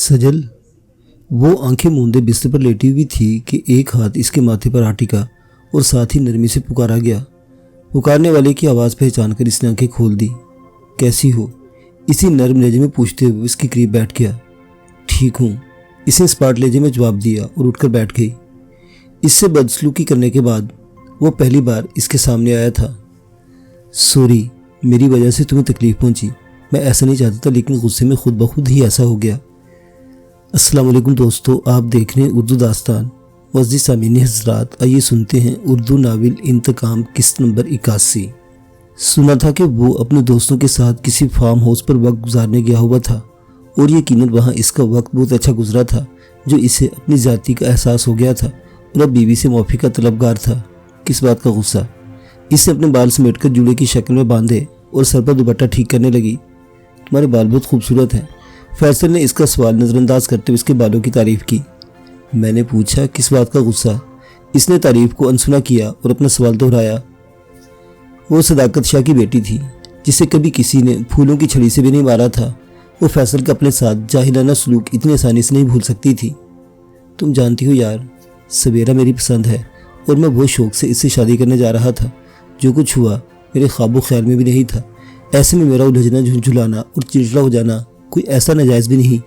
सजल वो आंखें मूंदे बिस्तर पर लेटी हुई थी कि एक हाथ इसके माथे पर आ टिका और साथ ही नरमी से पुकारा गया। पुकारने वाले की आवाज़ पहचान कर इसने आंखें खोल दी। कैसी हो? इसी नर्म लहजे में पूछते हुए इसके करीब बैठ गया। ठीक हूँ, इसने स्पार्ट लहजे में जवाब दिया और उठकर बैठ गई। इससे बदसलूकी करने के बाद वो पहली बार इसके सामने आया था। सॉरी, मेरी वजह से तुम्हें तकलीफ पहुंची। मैं ऐसा नहीं चाहता था, लेकिन गुस्से में खुद ब खुद ही ऐसा हो गया। अस्सलाम वालेकुम दोस्तों, आप देख रहे हैं उर्दू दास्तान। वज़ी सामीन हज़रात, आइए सुनते हैं उर्दू नावल इंतकाम किस्त नंबर 81। सुना था कि वो अपने दोस्तों के साथ किसी फार्म हाउस पर वक्त गुजारने गया हुआ था और यकीनन वहाँ इसका वक्त बहुत अच्छा गुजरा था, जो इसे अपनी ज़ाती का एहसास हो गया था और अब बीवी से माफ़ी का तलबगार था। किस बात का गुस्सा? इससे अपने बाल समेटकर जूड़े की शक्ल में बांधे और सर पर दुपट्टा ठीक करने लगी। तुम्हारे बाल बहुत खूबसूरत हैं। फैसल ने इसका सवाल नज़रअंदाज करते हुए इसके बालों की तारीफ़ की। मैंने पूछा, किस बात का गुस्सा? इसने तारीफ़ को अनसुना किया और अपना सवाल दोहराया। वो सदाकत शाह की बेटी थी, जिसे कभी किसी ने फूलों की छड़ी से भी नहीं मारा था। वो फैसल का अपने साथ जाहिलाना सलूक इतनी आसानी से नहीं भूल सकती थी। तुम जानती हो यार, सवेरा मेरी पसंद है और मैं बहुत शौक़ से इससे शादी करने जा रहा था। जो कुछ हुआ मेरे ख्वाबो ख्याल में भी नहीं था। ऐसे में मेरा उलझना, झुंझुलाना और चिड़चिड़ा हो जाना कोई ऐसा नाजायज़ भी नहीं,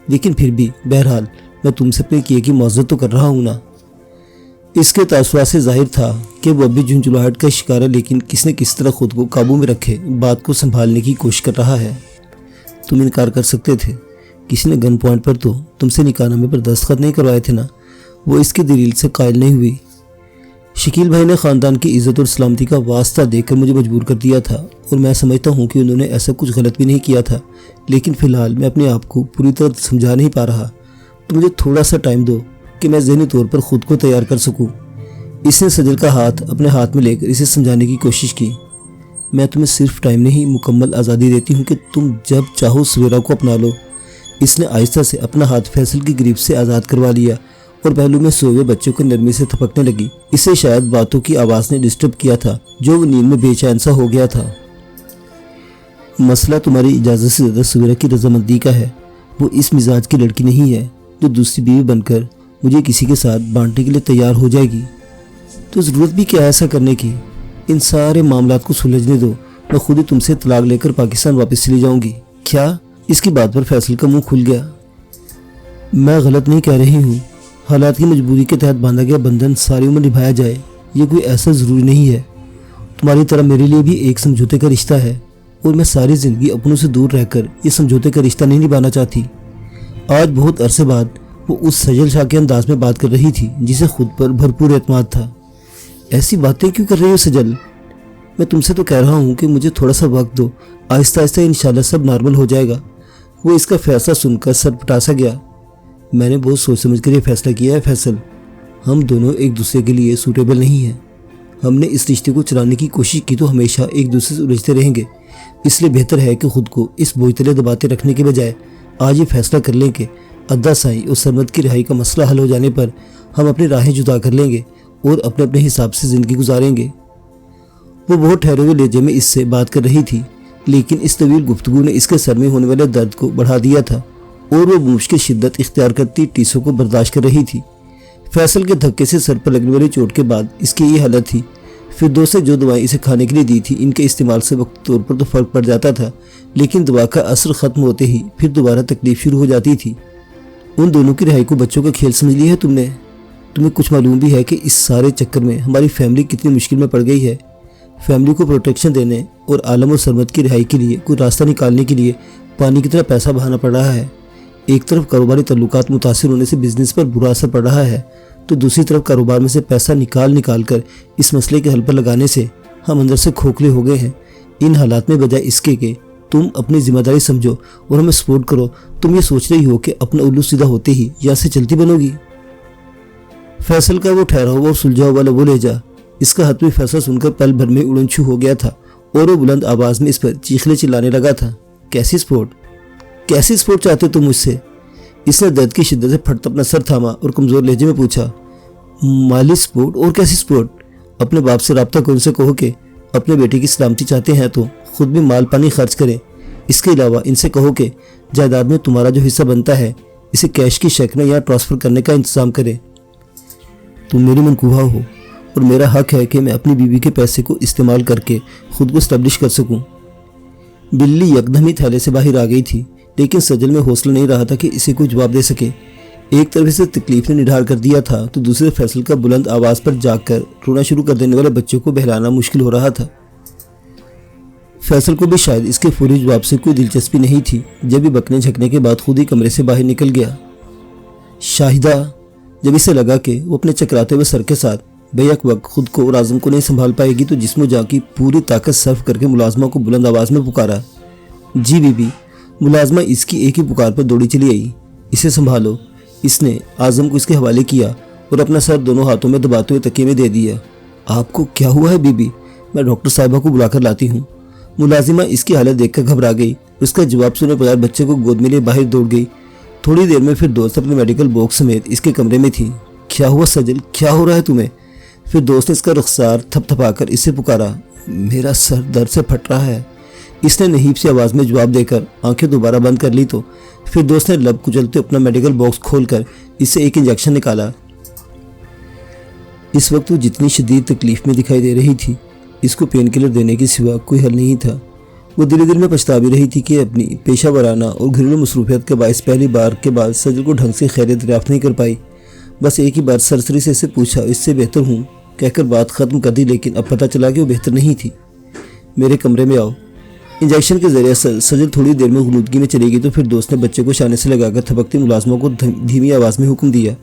लेकिन फिर भी बहरहाल मैं तुमसे अपने किए की मौजूद तो कर रहा हूँ ना। इसके तासुरात से जाहिर था कि वो अभी झुंझुलाहट का शिकार है, लेकिन किसने किस तरह खुद को काबू में रखे बात को संभालने की कोशिश कर रहा है। तुम इनकार कर सकते थे। किसी ने गन पॉइंट पर तो तुमसे निकाहनामे पर दस्तखत नहीं करवाए थे ना। वो इसके दलील से कायल नहीं हुई। शकील भाई ने ख़ानदान की इज़्ज़त और सलामती का वास्ता देकर मुझे मजबूर कर दिया था और मैं समझता हूँ कि उन्होंने ऐसा कुछ गलत भी नहीं किया था, लेकिन फ़िलहाल मैं अपने आप को पूरी तरह समझा नहीं पा रहा। तो मुझे थोड़ा सा टाइम दो कि मैं ज़हनी तौर पर ख़ुद को तैयार कर सकूँ। इसने सजल का हाथ अपने हाथ में लेकर इसे समझाने की कोशिश की। मैं तुम्हें सिर्फ टाइम नहीं, मुकम्मल आज़ादी देती हूँ कि तुम जब चाहो सवेरा को अपना लो। इसने आहिस्ता से अपना हाथ फैसल की ग्रिप से आज़ाद करवा लिया और पहलू में सोए हुए बच्चों को नरमी से थपकने लगी। इसे शायद बातों की आवाज़ ने डिस्टर्ब किया था, जो वो नींद में बेचैन सा हो गया था। मसला तुम्हारी इजाज़त से ज़्यादा सवेरा की रजामंदी का है। वो इस मिजाज की लड़की नहीं है जो दूसरी बीवी बनकर मुझे किसी के साथ बांटने के लिए तैयार हो जाएगी। तो ज़रूरत भी क्या है ऐसा करने की? इन सारे मामलात को सुलझने दो, मैं खुद ही तुमसे तलाक लेकर पाकिस्तान वापस चली जाऊँगी। क्या? इसकी बात पर फैसल का मुँह खुल गया। मैं गलत नहीं कह रही हूँ। हालात की मजबूरी के तहत बांधा गया बंधन सारी उम्र निभाया जाए, ये कोई ऐसा ज़रूरी नहीं है। तुम्हारी तरह मेरे लिए भी एक समझौते का रिश्ता है और मैं सारी ज़िंदगी अपनों से दूर रहकर ये समझौते का रिश्ता नहीं निभाना चाहती। आज बहुत अरसे बाद वो उस सजल शाह के अंदाज में बात कर रही थी जिसे खुद पर भरपूर एतमाद था। ऐसी बातें क्यों कर रही हो सजल? मैं तुमसे तो कह रहा हूँ कि मुझे थोड़ा सा वक्त दो, आहिस्ता आहिस्ता इंशाल्लाह सब नॉर्मल हो जाएगा। वो इसका फैसला सुनकर सर पटा सा गया। मैंने बहुत सोच समझ कर यह फैसला किया है फैसल। हम दोनों एक दूसरे के लिए सूटेबल नहीं हैं। हमने इस रिश्ते को चलाने की कोशिश की तो हमेशा एक दूसरे से उलझते रहेंगे। इसलिए बेहतर है कि खुद को इस बोझ तले दबाते रखने के बजाय आज ये फैसला कर लें कि अद्दा साई और सरमद की रिहाई का मसला हल हो जाने पर हम अपनी राहें जुदा कर लेंगे और अपने अपने हिसाब से ज़िंदगी गुजारेंगे। वो बहुत ठहरे हुए लहजे में इससे बात कर रही थी, लेकिन इस तवील गुफ्तगू ने इसके सर में होने वाले दर्द को बढ़ा दिया था और वो मुश्किल शिद्दत इख्तियार करती टीसों को बर्दाश्त कर रही थी। फैसल के धक्के से सर पर लगने वाली चोट के बाद इसकी ये हालत थी। फिर दो से जो दवाएं इसे खाने के लिए दी थी, इनके इस्तेमाल से वक्त तौर पर तो फ़र्क पड़ जाता था, लेकिन दवा का असर ख़त्म होते ही फिर दोबारा तकलीफ शुरू हो जाती थी। उन दोनों की रिहाई को बच्चों का खेल समझ लिया है तुमने? तुम्हें कुछ मालूम भी है कि इस सारे चक्कर में हमारी फैमिली कितनी मुश्किल में पड़ गई है? फैमिली को प्रोटेक्शन देने और आलम और सरमद की रिहाई के लिए कोई रास्ता निकालने के लिए पानी की तरह पैसा बहाना पड़ रहा है। एक तरफ कारोबारी तल्लुकात मुतासिर होने से बिजनेस पर बुरा असर पड़ रहा है, तो दूसरी तरफ कारोबार में से पैसा निकाल कर इस मसले के हल पर लगाने से हम अंदर से खोखले हो गए हैं। इन हालात में बजाय इसके कि तुम अपनी जिम्मेदारी समझो और हमें सपोर्ट करो, तुम ये सोच रही हो कि अपना उल्लू सीधा होते ही यहाँ से चलती बनोगी। फैसल का वो ठहरा हुआ और सुलझा हुआ वो लहजा इसका हाथ में फैसला सुनकर पल भर में उड़नछू हो गया था और वो बुलंद आवाज़ में इस पर चीखने चिल्लाने लगा था। कैसी सपोर्ट? कैसी सपोर्ट चाहते हो तुम मुझसे? इसने दर्द की शिद्दत से फट अपना सर थामा और कमज़ोर लहजे में पूछा। माली सपोर्ट? और कैसी सपोर्ट? अपने बाप से रब्ता कर उनसे कहो कि अपने बेटे की सलामती चाहते हैं तो खुद भी माल पानी खर्च करें। इसके अलावा इनसे कहो कि जायदाद में तुम्हारा जो हिस्सा बनता है इसे कैश की शक्ल में यहाँ ट्रांसफ़र करने का इंतज़ाम करें। तुम मेरी मनकूहा हो और मेरा हक है कि मैं अपनी बीवी के पैसे को इस्तेमाल करके खुद को स्टैब्लिश कर सकूं। बिल्ली यकदम ही थैले से बाहर आ गई थी, लेकिन सजल में हौसला नहीं रहा था कि इसे कोई जवाब दे सके। एक तरफ से तकलीफ ने निढाल कर दिया था तो दूसरे फैसल का बुलंद आवाज़ पर जाकर रोना शुरू कर देने वाले बच्चों को बहलाना मुश्किल हो रहा था। फैसल को भी शायद इसके फौरी जवाब से कोई दिलचस्पी नहीं थी। जब भी बकने झकने के बाद खुद ही कमरे से बाहर निकल गया। शाहिदा, जब इसे लगा कि वो अपने चकराते हुए सर के साथ बेहक वक्त खुद को और आज़म को नहीं संभाल पाएगी, तो जिस्मो जान की पूरी ताकत सर्फ करके मुलाजमा को बुलंद आवाज़ में पुकारा। जी बीबी। मुलाजमा इसकी एक ही पुकार पर दौड़ी चली आई। इसे संभालो। इसने आज़म को इसके हवाले किया और अपना सर दोनों हाथों में दबाते हुए तकिए में दे दिया। आपको क्या हुआ है बीबी? मैं डॉक्टर साहिबा को बुलाकर लाती हूँ। मुलाजिमा इसकी हालत देखकर घबरा गई। उसका जवाब सुने बगैर बच्चे को गोद में लिए बाहर दौड़ गई। थोड़ी देर में फिर दोस्त अपने मेडिकल बॉक्स समेत इसके कमरे में थी। क्या हुआ सजल, क्या हो रहा है तुम्हें? फिर दोस्त ने इसका रुखसार थपथपाकर इससे पुकारा। मेरा सर दर्द से फट रहा है। इसने नहीब सी आवाज़ में जवाब देकर आंखें दोबारा बंद कर ली तो फिर दोस्त ने लब कुचलते अपना मेडिकल बॉक्स खोलकर इससे एक इंजेक्शन निकाला। इस वक्त वो जितनी शदीद तकलीफ में दिखाई दे रही थी, इसको पेन किलर देने के सिवा कोई हल नहीं था। वो दिल दिल में पछता भी रही थी कि अपनी पेशा वराना और घरेलू मसरूफियत के बायस पहली बार के बाद सजल को ढंग से खैर दरियाफ्त नहीं कर पाई। बस एक ही बार सरसरी से इससे पूछा, इससे बेहतर हूँ कहकर बात ख़त्म कर दी, लेकिन अब पता चला कि वो बेहतर नहीं थी। मेरे कमरे में आओ। इंजेक्शन के जरिए सजल थोड़ी देर में गुलूदगी में चली गई तो फिर दोस्त ने बच्चे को शाने से लगाकर थपकती मुलाजमा को धीमी आवाज़ में हुक्म दिया।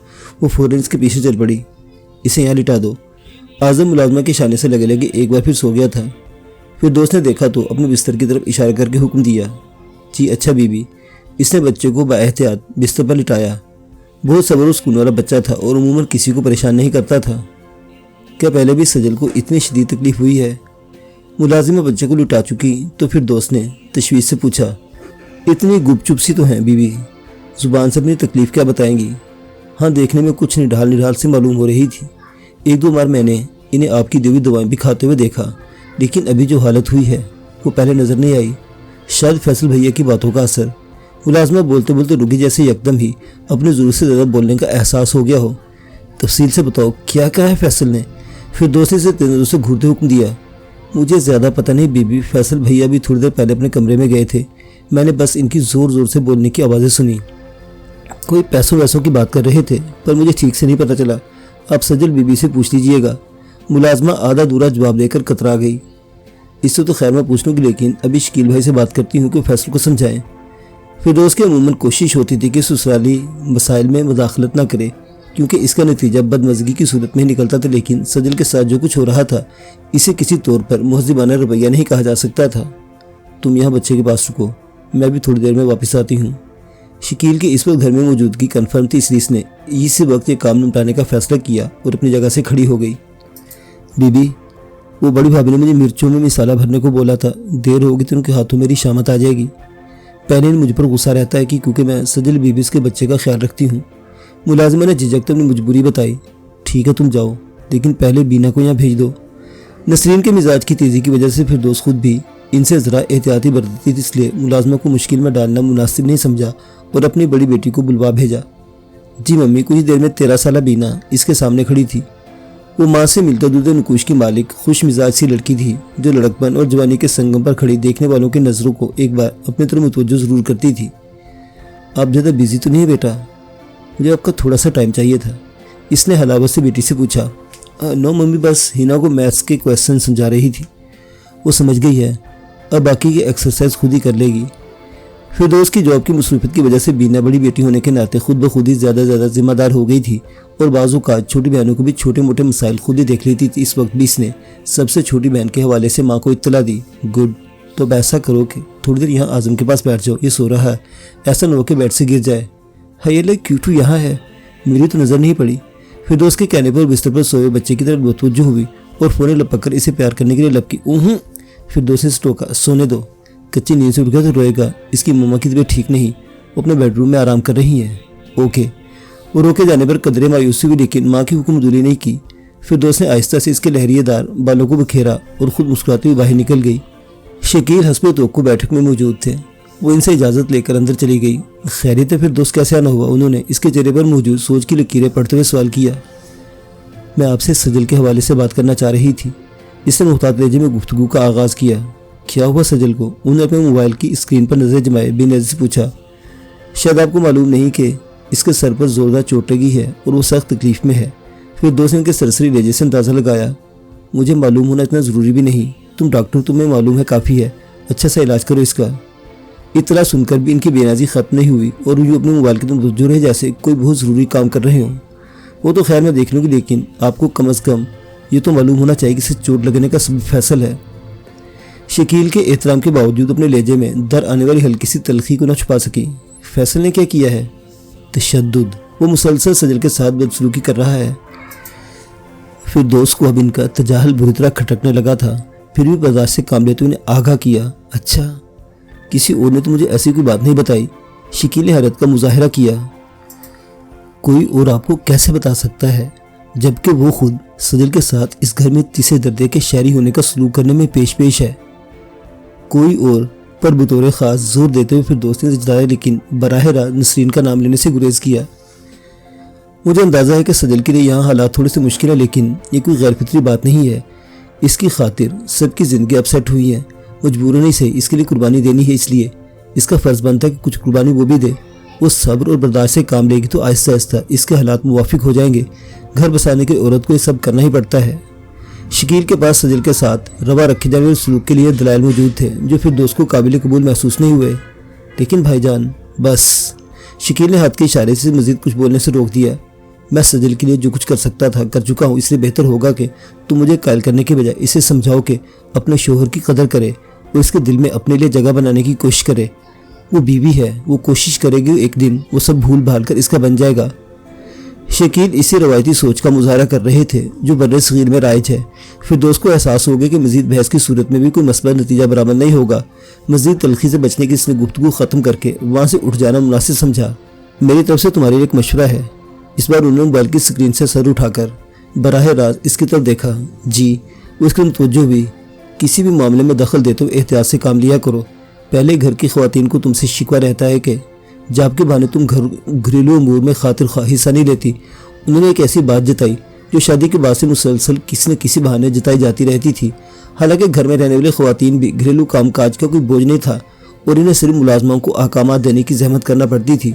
वो फ़ौरन इसके पीछे चल पड़ी। इसे यहाँ लिटा दो। आज़म मुलाजमा के शाने से लगे लगे एक बार फिर सो गया था। फिर दोस्त ने देखा तो अपने बिस्तर की तरफ इशारा करके हुक्म दिया। जी अच्छा बीबी। इसने बच्चे को बाएहतियात बिस्तर पर लिटाया। बहुत सब्र और सुकून वाला बच्चा था और उमूमन किसी को परेशान नहीं करता था। क्या पहले भी सजल को इतनी शदीद तकलीफ हुई है? मुलाजिमा बच्चे को लुटा चुकी तो फिर दोस्त ने तशवीश से पूछा। इतनी गुपचुप सी तो हैं बीबी, ज़ुबान से अपनी तकलीफ़ क्या बताएंगी? हाँ, देखने में कुछ निढाल से मालूम हो रही थी। एक दो बार मैंने इन्हें आपकी दी हुई दवाएं भी खाते हुए देखा, लेकिन अभी जो हालत हुई है वो पहले नज़र नहीं आई। शायद फैसल भैया की बातों का असर। मुलाजमा बोलते बोलते रुकी, जैसे यकदम ही अपने ज़रूरत से ज़्यादा बोलने का एहसास हो गया हो। तफसील से बताओ क्या कहा है फैसल ने? फिर दोस्त से तेज़ों से घूरते हुक्म दिया। मुझे ज़्यादा पता नहीं बीबी, फैसल भैया भी थोड़ी देर पहले अपने कमरे में गए थे। मैंने बस इनकी ज़ोर ज़ोर से बोलने की आवाज़ें सुनी। कोई पैसों वैसों की बात कर रहे थे, पर मुझे ठीक से नहीं पता चला। आप सजल बीबी से पूछ लीजिएगा। मुलाजमा आधा दूरा जवाब देकर कतरा गई। इससे तो खैर मैं पूछ लूँगी, लेकिन अभी शकील भाई से बात करती हूँ कि फैसल को समझाएं। फिर दोस्त की अमूमन कोशिश होती थी कि ससुराली मसाइल में मुदाखलत ना करे, क्योंकि इसका नतीजा बदमज़गी की सूरत में ही निकलता था। लेकिन सजल के साथ जो कुछ हो रहा था, इसे किसी तौर पर मुहज़्ज़िबाना रवैया नहीं कहा जा सकता था। तुम यहाँ बच्चे के पास रुको, मैं भी थोड़ी देर में वापस आती हूँ। शकील के इस वक्त घर में मौजूदगी कन्फर्म थी, इसलिए इसने इसी वक्त ये काम निपटाने का फैसला किया और अपनी जगह से खड़ी हो गई। बीबी, वो बड़ी भाभी ने मुझे मिर्चों में मिसाला भरने को बोला था। देर होगी तो उनके हाथों मेरी शामत आ जाएगी। पहले मुझ पर गुस्सा रहता है कि क्योंकि मैं सजल बीबी के बच्चे का ख्याल रखती हूँ। मुलाजिमा ने झिझकते अपनी मजबूरी बताई। ठीक है तुम जाओ, लेकिन पहले बीना को यहाँ भेज दो। नसरीन के मिजाज की तेज़ी की वजह से फिर दोस्त खुद भी इनसे ज़रा एहतियाती बरतती थी, इसलिए मुलाजिमा को मुश्किल में डालना मुनासिब नहीं समझा और अपनी बड़ी बेटी को बुलवा भेजा। जी मम्मी। कुछ देर में 13 साला बीना इसके सामने खड़ी थी। वो माँ से मिलता जुलता नकुश की मालिक खुश मिजाज सी लड़की थी, जो लड़कपन और जवानी के संगम पर खड़ी देखने वालों की नज़रों को एक बार अपनी तरफ मुतवज्जो ज़रूर करती थी। आप ज़्यादा बिजी तो नहीं है बेटा? मुझे आपका थोड़ा सा टाइम चाहिए था। इसने हलावत से बेटी से पूछा। नो मम्मी, बस हिना को मैथ्स के क्वेश्चन समझा रही थी। वो समझ गई है, अब बाकी की एक्सरसाइज खुद ही कर लेगी। फिर दोस्त की जॉब की मसरूफियत की वजह से बीना बड़ी बेटी होने के नाते खुद ब खुद ही ज़्यादा ज़िम्मेदार हो गई थी और बाजू का छोटी बहनों को भी छोटे मोटे मसाइल खुद ही देख लेती थी। इस वक्त भी इसने सबसे छोटी बहन के हवाले से माँ को इत्तला दी। गुड, तो अब ऐसा करो कि थोड़ी देर यहाँ आज़म के पास बैठ जाओ, ये सो रहा है। ऐसा न हो के बेड से गिर जाए। है ये लग क्यूटू यहाँ है, मेरी तो नज़र नहीं पड़ी। फिर दोस्त के कहने पर बिस्तर पर सोए बच्चे की तरफ मुतवज्जो हुई और फ़ौरन लपक कर इसे प्यार करने के लिए लपकी। फिर दोस्त ने टोका, सोने दो, कच्ची नींद से उठ गया तो रोएगा। इसकी मम्मा की तबीयत ठीक नहीं, वो अपने बेडरूम में आराम कर रही है। ओके। वो रोके जाने पर कदरे मायूसी हुई, लेकिन माँ की हुक्मदुली नहीं की। फिर दोस्त ने आहिस्ता से इसके लहरिएदार बालों को बिखेरा और ख़ुद मुस्कुराती हुई बाहर निकल गई। शकील हस्ब तवक्को बैठक में मौजूद थे। वो इनसे इजाज़त लेकर अंदर चली गई। खैरियत है, फिर दोस्त कैसे आना हुआ? उन्होंने इसके चेहरे पर मौजूद सोच की लकीरें पढ़ते हुए सवाल किया। मैं आपसे सजल के हवाले से बात करना चाह रही थी। इसने मुख्तार लहजे में गुफ्तगू का आगाज़ किया। क्या हुआ सजल को? उन्होंने अपने मोबाइल की स्क्रीन पर नजर जमाए बेनज़ीर से पूछा। शायद आपको मालूम नहीं कि इसके सर पर जोरदार चोट लगी है और वो सख्त तकलीफ में है। फिर दोस्त ने इनके सरसरी लहजे से अंदाज़ा लगाया। मुझे मालूम होना इतना ज़रूरी भी नहीं, तुम डॉक्टर, तुम्हें मालूम है काफ़ी है। अच्छा सा इलाज करो इसका। इतना सुनकर भी इनकी बेनाजी ख़त्म नहीं हुई और वो अपने मोबाइल की तरफ मुतवज्जो रहे जैसे कोई बहुत ज़रूरी काम कर रहे हों। वो तो खैर मैं देख लूँगी, लेकिन आपको कम अज़ कम ये तो मालूम होना चाहिए कि इसे चोट लगने का सबब फैसल है। शकील के एहतराम के बावजूद अपने लहजे में दर आने वाली हल्की सी तलखी को न छुपा सकी। फैसल ने क्या किया है? तशद्दुद। वो मुसलसल सजल के साथ बदसलूकी कर रहा है। फिर दोस्त को अब इनका तजाहल बुरी तरह खटकने लगा था, फिर भी बर्दाश्त से काम लेते हुए आगाह किया। अच्छा, किसी और ने तो मुझे ऐसी कोई बात नहीं बताई। शकील ने हैरत का मुजाहरा किया। कोई और आपको कैसे बता सकता है, जबकि वो खुद सजल के साथ इस घर में तीसरे दर्जे के शहरी होने का सलूक करने में पेश है। कोई और पर बतौर ख़ास जोर देते हुए फिर दोस्त ने जताया, लेकिन बराह रास्त नसरीन का नाम लेने से गुरेज किया। मुझे अंदाज़ा है कि सजल के लिए यहाँ हालात थोड़े से मुश्किल है, लेकिन ये कोई गैर फितरी बात नहीं है। इसकी खातिर सबकी ज़िंदगी अपसेट हुई है, मजबूरन ही सही इसके लिए कुर्बानी देनी है, इसलिए इसका फ़र्ज़ बनता है कि कुछ कुर्बानी वो भी दे। वो सब्र और बर्दाश्त से काम लेगी तो आहिस्ता आहिस्ता इसके हालात मुवाफिक हो जाएंगे। घर बसाने की औरत को ये सब करना ही पड़ता है। शकील के पास सजल के साथ रवा रखे जाने वाले सलूक के लिए दलाइल मौजूद थे, जो फिर दोस्त को काबिल कबूल महसूस नहीं हुए। लेकिन भाईजान बस, शकील ने हाथ के इशारे से मज़ीद कुछ बोलने से रोक दिया। मैं सजल के लिए जो कुछ कर सकता था कर चुका हूँ, इसलिए बेहतर होगा कि तुम मुझे कायल करने के बजाय इसे समझाओ कि अपने शोहर की कदर करे और इसके दिल में अपने लिए जगह बनाने की कोशिश करे। वो बीवी है, वो कोशिश करेगी, एक दिन वो सब भूल भाल कर इसका बन जाएगा। शकील इसी रवायती सोच का मुजाहरा कर रहे थे जो बर्रे सगीर में राइज है। फिर दोस्त को एहसास हो गया कि मज़ीद बहस की सूरत में भी कोई मस्बत नतीजा बरामद नहीं होगा। मज़ीद तलखी से बचने की इसने गुफ्तगू ख़त्म करके वहाँ से उठ जाना मुनासिब समझा। मेरी तरफ से तुम्हारे लिए एक मशवरा है। इस बार उन्होंने मोबाइल की स्क्रीन से सर उठाकर बराह रास्त इसकी तरफ देखा। जी, वो इसके तवज्जो हुई। किसी भी मामले में दखल देते हुए एहतियात से काम लिया करो। पहले घर की ख़वातीन को तुमसे शिकवा रहता है कि जबकि बहाने तुम घरेलू अमूर में खातिर हिस्सा नहीं लेती। उन्होंने एक ऐसी बात जताई जो शादी के बाद से मुसलसल किसी न किसी बहाने जताई जाती रहती थी। हालांकि घर में रहने वाली ख़वातीन भी घरेलू कामकाज का कोई बोझ नहीं था और इन्हें सिर्फ मुलाजमाओं को अहकामात देने की जहमत करना पड़ती थी।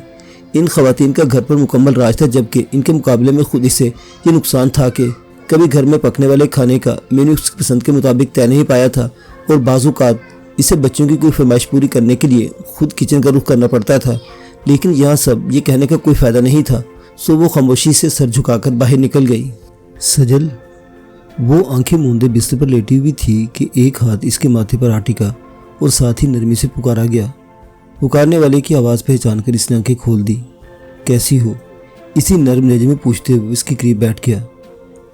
इन ख़वातीन का घर पर मुकम्मल राज था, जबकि इनके मुकाबले में खुद इसे ये नुकसान था कि कभी घर में पकने वाले खाने का मेन्यू उसकी पसंद के मुताबिक तय नहीं पाया था और बाज़-औक़ात इसे बच्चों की कोई फरमाइश पूरी करने के लिए खुद किचन का रुख करना पड़ता था। लेकिन यहाँ सब ये कहने का कोई फ़ायदा नहीं था, सो वो खामोशी से सर झुकाकर बाहर निकल गई। सजल वो आंखें मूंदे बिस्तर पर लेटी हुई थी कि एक हाथ इसके माथे पर आ टिका और साथ ही नरमी से पुकारा गया। पुकारने वाले की आवाज़ पहचान कर इसने आंखें खोल दी। कैसी हो? इसी नर्म लहजे में पूछते हुए इसके करीब बैठ गया।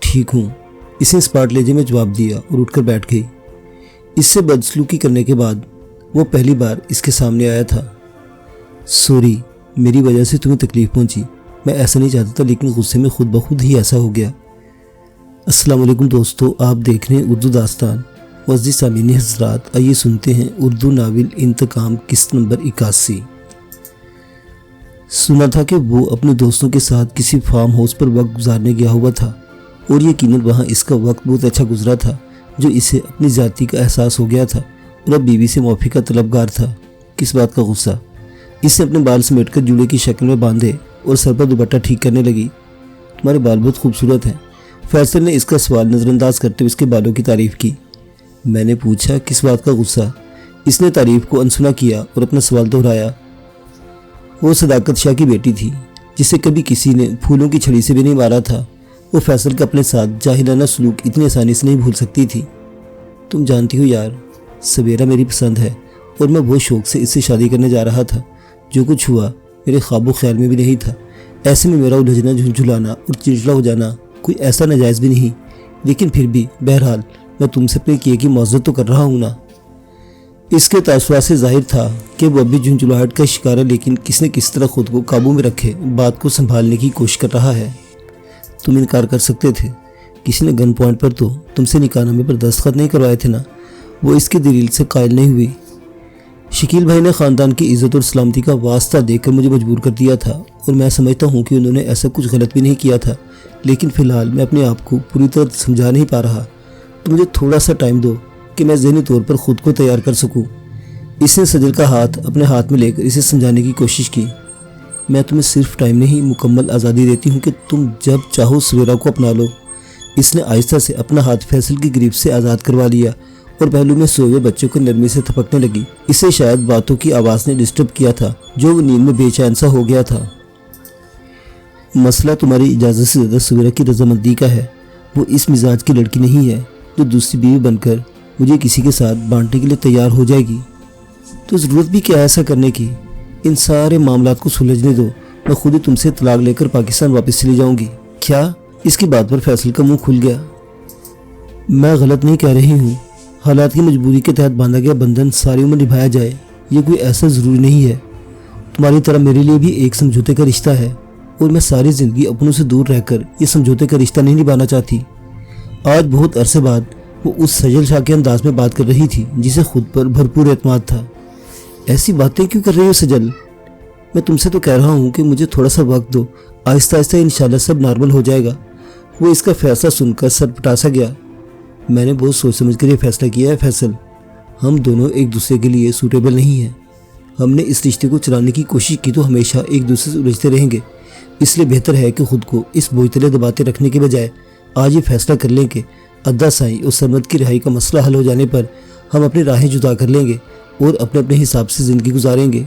ठीक हूँ, इसने स्पार्ट लहजे में जवाब दिया और उठकर बैठ गई। इससे बदसलूकी करने के बाद वो पहली बार इसके सामने आया था। सॉरी, मेरी वजह से तुम्हें तकलीफ़ पहुंची। मैं ऐसा नहीं चाहता था, लेकिन गुस्से में खुद ब खुद ही ऐसा हो गया। अस्सलाम वालेकुम दोस्तों, आप देख रहे हैं उर्दू दास्तान। वज़ी सामीन हज़रात, आइए सुनते हैं उर्दू नावल इंतकाम किस्त नंबर 81। सुना था कि वो अपने दोस्तों के साथ किसी फार्म हाउस पर वक्त गुजारने गया हुआ था और यकीनन वहाँ इसका वक्त बहुत अच्छा गुजरा था, जो इसे अपनी ज़ाती का एहसास हो गया था और अब बीवी से माफ़ी का तलबगार था। किस बात का गुस्सा? इसने अपने बाल समेटकर जूड़े की शक्ल में बांधे और सर पर दुपट्टा ठीक करने लगी। तुम्हारे बाल बहुत खूबसूरत हैं। फैसल ने इसका सवाल नज़रअंदाज करते हुए इसके बालों की तारीफ़ की। मैंने पूछा किस बात का गुस्सा? इसने तारीफ़ को अनसुना किया और अपना सवाल दोहराया। वो सदाकत शाह की बेटी थी, जिसे कभी किसी ने फूलों की छड़ी से भी नहीं मारा था। वो फैसल का अपने साथ जाहिलाना सलूक इतनी आसानी से नहीं भूल सकती थी। तुम जानती हो यार, सवेरा मेरी पसंद है और मैं बहुत शौक़ से इससे शादी करने जा रहा था। जो कुछ हुआ मेरे ख्वाबो ख्याल में भी नहीं था। ऐसे में मेरा उलझना, झुंझुलाना और चिड़चिड़ा हो जाना कोई ऐसा नाजायज़ भी नहीं, लेकिन फिर भी बहरहाल मैं तुमसे अपने किए की मौजूद तो कर रहा हूँ ना। इसके तासुरात से जाहिर था कि वो अभी झुंझुलाहट का शिकार है, लेकिन किसने किस तरह खुद को काबू में रखे बात को संभालने की कोशिश कर रहा है। तुम इनकार कर सकते थे, किसी ने गन पॉइंट पर तो तुमसे निकाहनामे पर दस्तखत नहीं करवाए थे ना। वो इसके दलील से कायल नहीं हुई। शकील भाई ने ख़ानदान की इज़्ज़त और सलामती का वास्ता देकर मुझे मजबूर कर दिया था और मैं समझता हूँ कि उन्होंने ऐसा कुछ गलत भी नहीं किया था, लेकिन फ़िलहाल मैं अपने आप को पूरी तरह समझा नहीं पा रहा। तो मुझे थोड़ा सा टाइम दो कि मैं ज़हनी तौर पर ख़ुद को तैयार कर सकूँ। इसने सजल का हाथ अपने हाथ में लेकर इसे समझाने की कोशिश की। मैं तुम्हें सिर्फ टाइम नहीं, मुकम्मल आज़ादी देती हूँ कि तुम जब चाहो सवेरा को अपना लो। इसने आहिस्ता से अपना हाथ फैसल की ग्रिप से आज़ाद करवा लिया और पहलू में सोए हुए बच्चों को नरमी से थपकने लगी। इसे शायद बातों की आवाज़ ने डिस्टर्ब किया था, जो वो नींद में बेचैन सा हो गया था। मसला तुम्हारी इजाज़त से ज़्यादा सवेरा की रजामंदी का है। वो इस मिजाज की लड़की नहीं है जो दूसरी बीवी बनकर मुझे किसी के साथ बांटने के लिए तैयार हो जाएगी। तो ज़रूरत भी क्या है ऐसा करने की? इन सारे मामलात को सुलझने दो, मैं खुद ही तुमसे तलाक लेकर पाकिस्तान वापस चली जाऊंगी। क्या? इसकी बात पर फैसल का मुंह खुल गया। मैं गलत नहीं कह रही हूँ। हालात की मजबूरी के तहत बांधा गया बंधन सारी उम्र निभाया जाए, ये कोई ऐसा ज़रूरी नहीं है। तुम्हारी तरह मेरे लिए भी एक समझौते का रिश्ता है और मैं सारी ज़िंदगी अपनों से दूर रहकर ये समझौते का रिश्ता नहीं निभाना चाहती। आज बहुत अरसे बाद वो उस सजल शाह के अंदाज में बात कर रही थी जिसे खुद पर भरपूर एतमाद था। ऐसी बातें क्यों कर रही हो सजल? मैं तुमसे तो कह रहा हूँ कि मुझे थोड़ा सा वक्त दो, आहिस्ता आहिस्ता इंशाल्लाह सब नॉर्मल हो जाएगा। वो इसका फैसला सुनकर सर पटासा गया। मैंने बहुत सोच समझ कर ये फैसला किया है फैसल। हम दोनों एक दूसरे के लिए सूटेबल नहीं हैं। हमने इस रिश्ते को चलाने की कोशिश की तो हमेशा एक दूसरे से उलझते रहेंगे। इसलिए बेहतर है कि खुद को इस बोझ तले दबाते रखने के बजाय आज ये फैसला कर लें कि अद्दा साई और सरमद की रिहाई का मसला हल हो जाने पर हम अपनी राहें जुदा कर लेंगे और अपने अपने हिसाब से ज़िंदगी गुजारेंगे।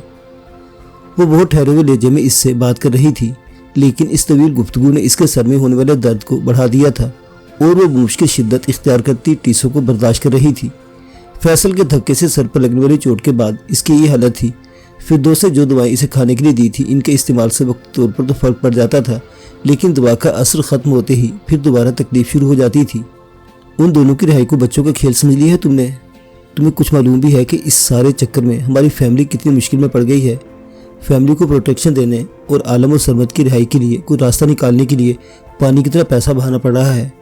वो बहुत ठहरे हुए लहजे में इससे बात कर रही थी, लेकिन इस तवील गुफ्तगू ने इसके सर में होने वाले दर्द को बढ़ा दिया था और वो मुश्किल शिद्दत इख्तियार करती टीसों को बर्दाश्त कर रही थी। फैसल के धक्के से सर पर लगने वाली चोट के बाद इसकी ये हालत थी। फिर दोस्त ने जो दवाएं इसे खाने के लिए दी थी, इनके इस्तेमाल से वक्त तौर पर तो फ़र्क पड़ जाता था, लेकिन दवा का असर ख़त्म होते ही फिर दोबारा तकलीफ शुरू हो जाती थी। उन दोनों की रिहाई को बच्चों का खेल समझ लिया है तुमने? तुम्हें कुछ मालूम भी है कि इस सारे चक्कर में हमारी फैमिली कितनी मुश्किल में पड़ गई है? फैमिली को प्रोटेक्शन देने और आलम और सरमद की रिहाई के लिए कोई रास्ता निकालने के लिए पानी की तरह पैसा बहाना पड़ रहा है।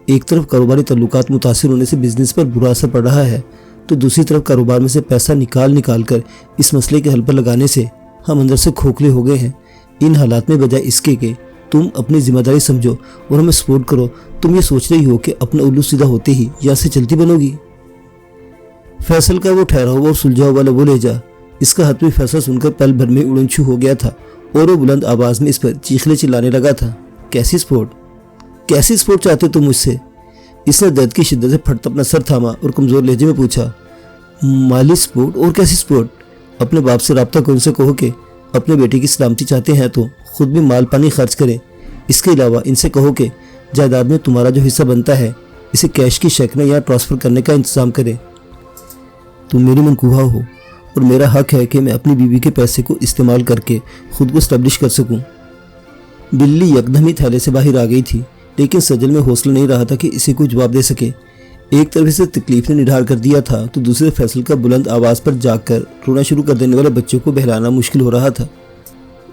एक तरफ कारोबारी तल्लुकात मुतासिर होने से बिजनेस पर बुरा असर पड़ रहा है, तो दूसरी तरफ कारोबार में से पैसा निकाल कर इस मसले के हल पर लगाने से हम अंदर से खोखले हो गए हैं। इन हालात में बजाय इसके कि तुम अपनी जिम्मेदारी समझो और हमें सपोर्ट करो, तुम ये सोच रही हो कि अपना उल्लू सीधा होते ही यहाँ से चलती बनोगी। फैसल का वो ठहरा हुआ और सुलझा हुआ वो लहजा इसका हाथ में फैसला सुनकर पल भर में उड़नछू हो गया था और वो बुलंद आवाज़ में इस पर चीखने चिल्लाने लगा था। कैसी स्पोर्ट चाहते हो तुम मुझसे? इसने दर्द की शिद्दत से फट अपना सर थामा और कमज़ोर लहजे में पूछा। माली सपोर्ट? और कैसी सपोर्ट? अपने बाप से रब्ता कर उनसे कहो कि अपने बेटे की सलामती चाहते हैं तो खुद भी माल पानी खर्च करें। इसके अलावा इनसे कहो कि जायदाद में तुम्हारा जो हिस्सा बनता है इसे कैश की शक्ल में या ट्रांसफ़र करने का इंतज़ाम करें। तुम मेरी मनकूहा हो और मेरा हक है कि मैं अपनी बीवी के पैसे को इस्तेमाल करके खुद को स्टैब्लिश कर सकूं। बिल्ली यकदम ही थैले से बाहर आ गई थी, लेकिन सजल में हौसला नहीं रहा था कि इसे कोई जवाब दे सके। एक तरफ से तकलीफ ने निढाल कर दिया था तो दूसरे फैसल का बुलंद आवाज़ पर जाकर रोना शुरू कर देने वाले बच्चों को बहलाना मुश्किल हो रहा था।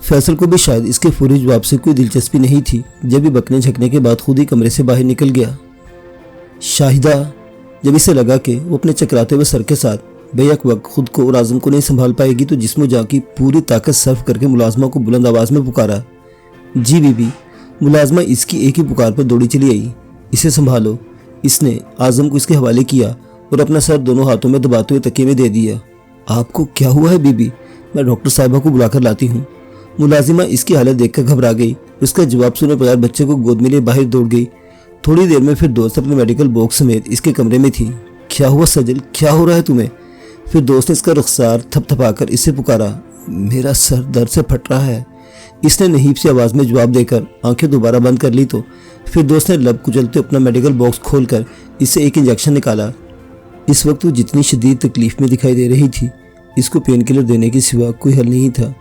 फैसल को भी शायद इसके फौरी जवाब से कोई दिलचस्पी नहीं थी, जब भी बकने झकने के बाद खुद ही कमरे से बाहर निकल गया। शाहिदा, जब इसे लगा कि वो अपने चकराते हुए सर के साथ बेयक वक्त खुद को और आज़म को नहीं संभाल पाएगी, तो जिस्मो जान की पूरी ताकत सर्फ करके मुलाजमा को बुलंद आवाज़ में पुकारा। जी बीबी। मुलाजमा इसकी एक ही पुकार पर दौड़ी चली आई। इसे संभालो। इसने आज़म को इसके हवाले किया और अपना सर दोनों हाथों में दबाते हुए तकिए में दे दिया। आपको क्या हुआ है बीबी? मैं डॉक्टर साहिबा को बुलाकर लाती हूँ। मुलाजिमा इसकी हालत देखकर घबरा गई। उसका जवाब सुने बगैर बच्चे को गोद में लिए बाहर दौड़ गई। थोड़ी देर में फिर दोस्त अपने मेडिकल बॉक्स समेत इसके कमरे में थी। क्या हुआ सजल, क्या हो रहा है तुम्हें? फिर दोस्त ने इसका रुखसार थपथपाकर इससे पुकारा। मेरा सर दर्द से फट रहा है। इसने नहीब सी आवाज़ में जवाब देकर आंखें दोबारा बंद कर ली तो फिर दोस्त ने लब कुचलते अपना मेडिकल बॉक्स खोलकर इससे एक इंजेक्शन निकाला। इस वक्त वो जितनी शदीद तकलीफ में दिखाई दे रही थी, इसको पेन किलर देने के सिवा कोई हल नहीं था।